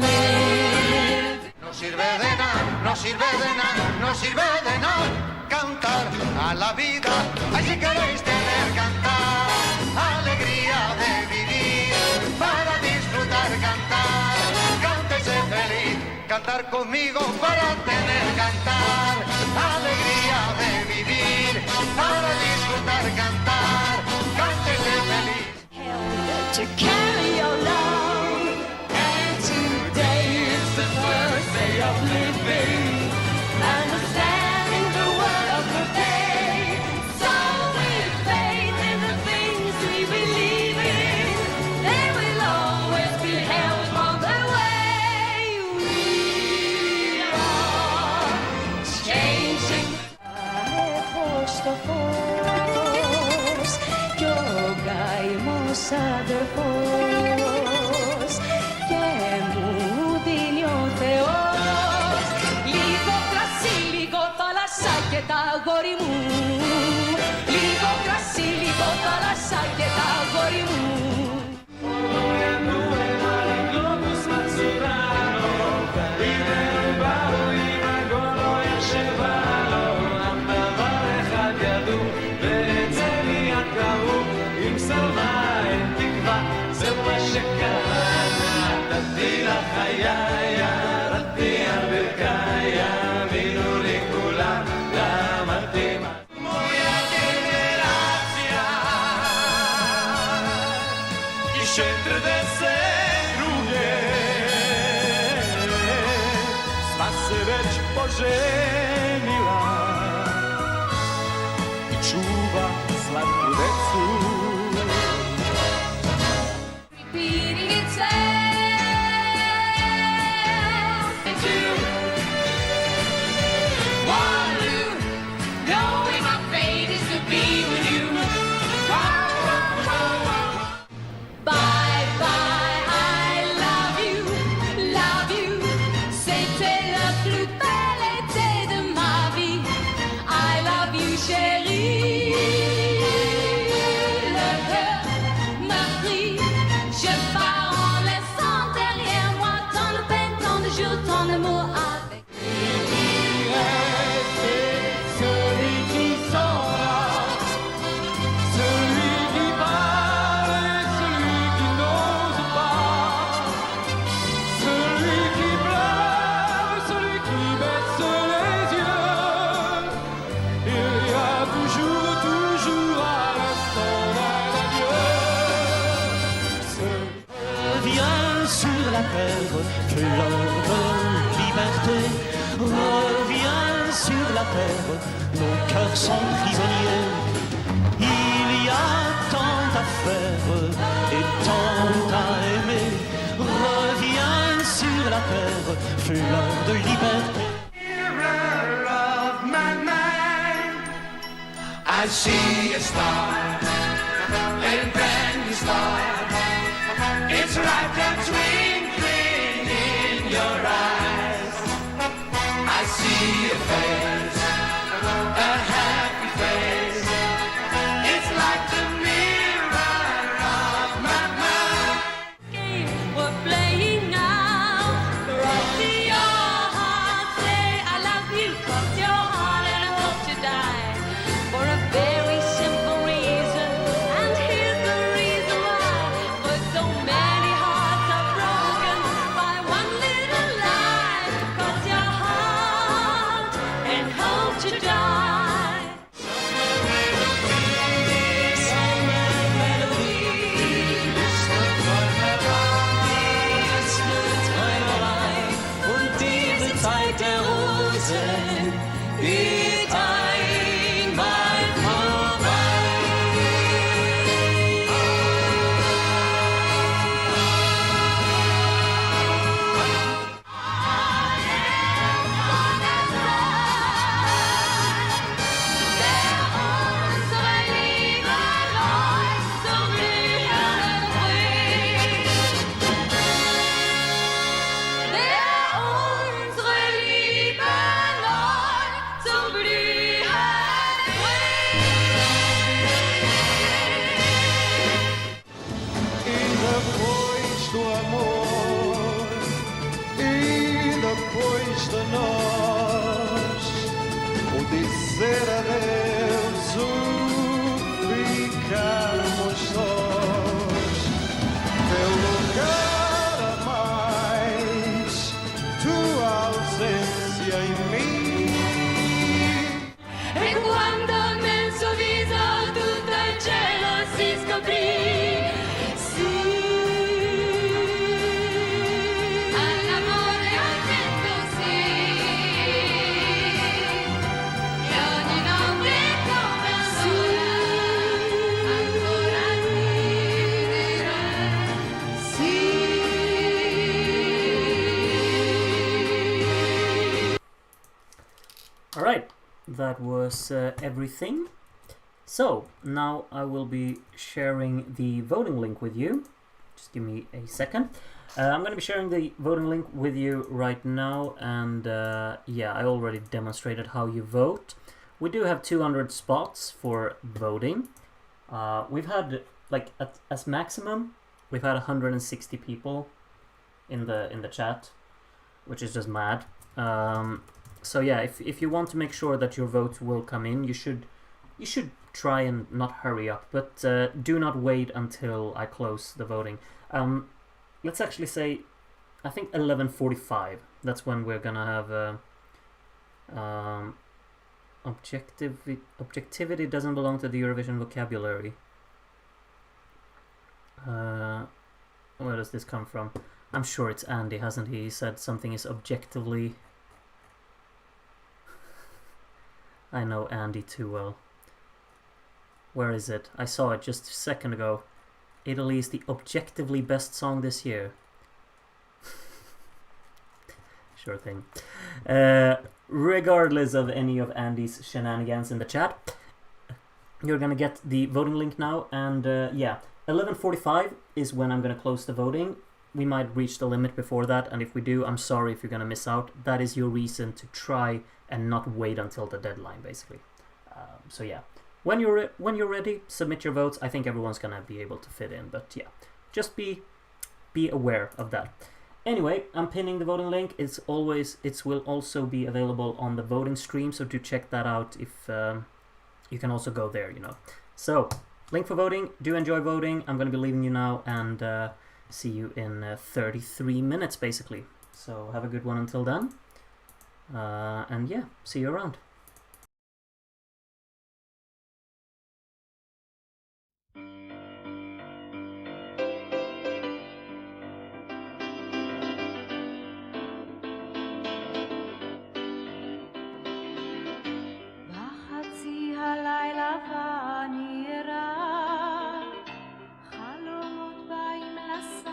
live. No sirve de nada, no sirve de nada, no sirve de nada cantar a la vida. Ay, si queréis tener cantar, alegría de vivir, para disfrutar cantar, cántese feliz, cantar conmigo para tener cantar, alegría de vivir, para disfrutar cantar, cántese feliz. To carry along, and today is the first day of living, understanding the word of the day. So with faith in the things we believe in, they will always be held by sreć poženila i čuva slatku decu. Repeating itself into Waterloo, knowing my fate is to be with you. Bye bye, I love you, c'était le plus bel été de ma vie. I love you, chérie. Le cœur meurtri, je pars en laissant derrière moi tant de peine, tant de jours, tant d'amour avec. Celui qui s'en va, celui qui parle et celui qui n'ose pas, celui qui pleure, celui qui baisse les yeux. Il y a toujours, toujours à l'instant d'un adieu. Reviens sur la terre, fleur de liberté. Reviens sur la terre, nos cœurs sont prisonniers. Il y a tant à faire et tant à aimer. Reviens sur la terre, fleur de liberté. Mirror of my mind, I see a star, a brand new star. It's like a twinkling in your eyes. I see a face, a happy face. It's like the mirror of my mind. We're playing now. Rock me your heart, say I love you, cross your heart and I hope to die. For a very simple reason, and here's the reason why. For so many hearts are broken by one little lie. Cross your heart and hope to die. Und diese Zeit der Rose geht einmal vorbei. E depois do amor, e depois de nós, o dizer adeus, o ficarmos sós. Teu lugar a mais, tua ausência em mim. E quando nel suo viso tutto il cielo si scoprì, sì, all'amore ho detto sì, e ogni notte come sola, ancora ti dirò sì. Alright, that was everything. So, now I will be sharing the voting link with you. Just give me a second. I'm going to be sharing the voting link with you right now, and yeah, I already demonstrated how you vote. We do have 200 spots for voting. We've had, like, as maximum, we've had 160 people in the chat, which is just mad. So yeah, if you want to make sure that your votes will come in, you should try and not hurry up, but do not wait until I close the voting. Let's actually say, I think 11:45. That's when we're gonna have objectivity doesn't belong to the Eurovision vocabulary. Where does this come from? I'm sure it's Andy, hasn't he? He said something is objectively I know Andy too well. Where is it? I saw it just a second ago. Italy is the objectively best song this year. Sure thing. Regardless of any of Andy's shenanigans in the chat, you're gonna get the voting link now, and yeah, 11:45 is when I'm gonna close the voting. We might reach the limit before that, and if we do, I'm sorry if you're gonna miss out. That is your reason to try and not wait until the deadline, basically. So yeah, when you're ready, submit your votes. I think everyone's gonna be able to fit in, but yeah, just be aware of that. Anyway, I'm pinning the voting link. It will also be available on the voting stream, so do check that out if you can also go there, you know. So, link for voting. Do enjoy voting. I'm going to be leaving you now, and see you in 33 minutes, basically. So, have a good one until then. And yeah, see you around. בחצי הלילה ונראה חלומות באים לסף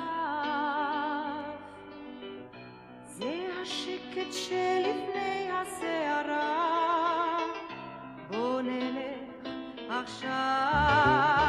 זה השקט שלפני הסערה בוא נלך עכשיו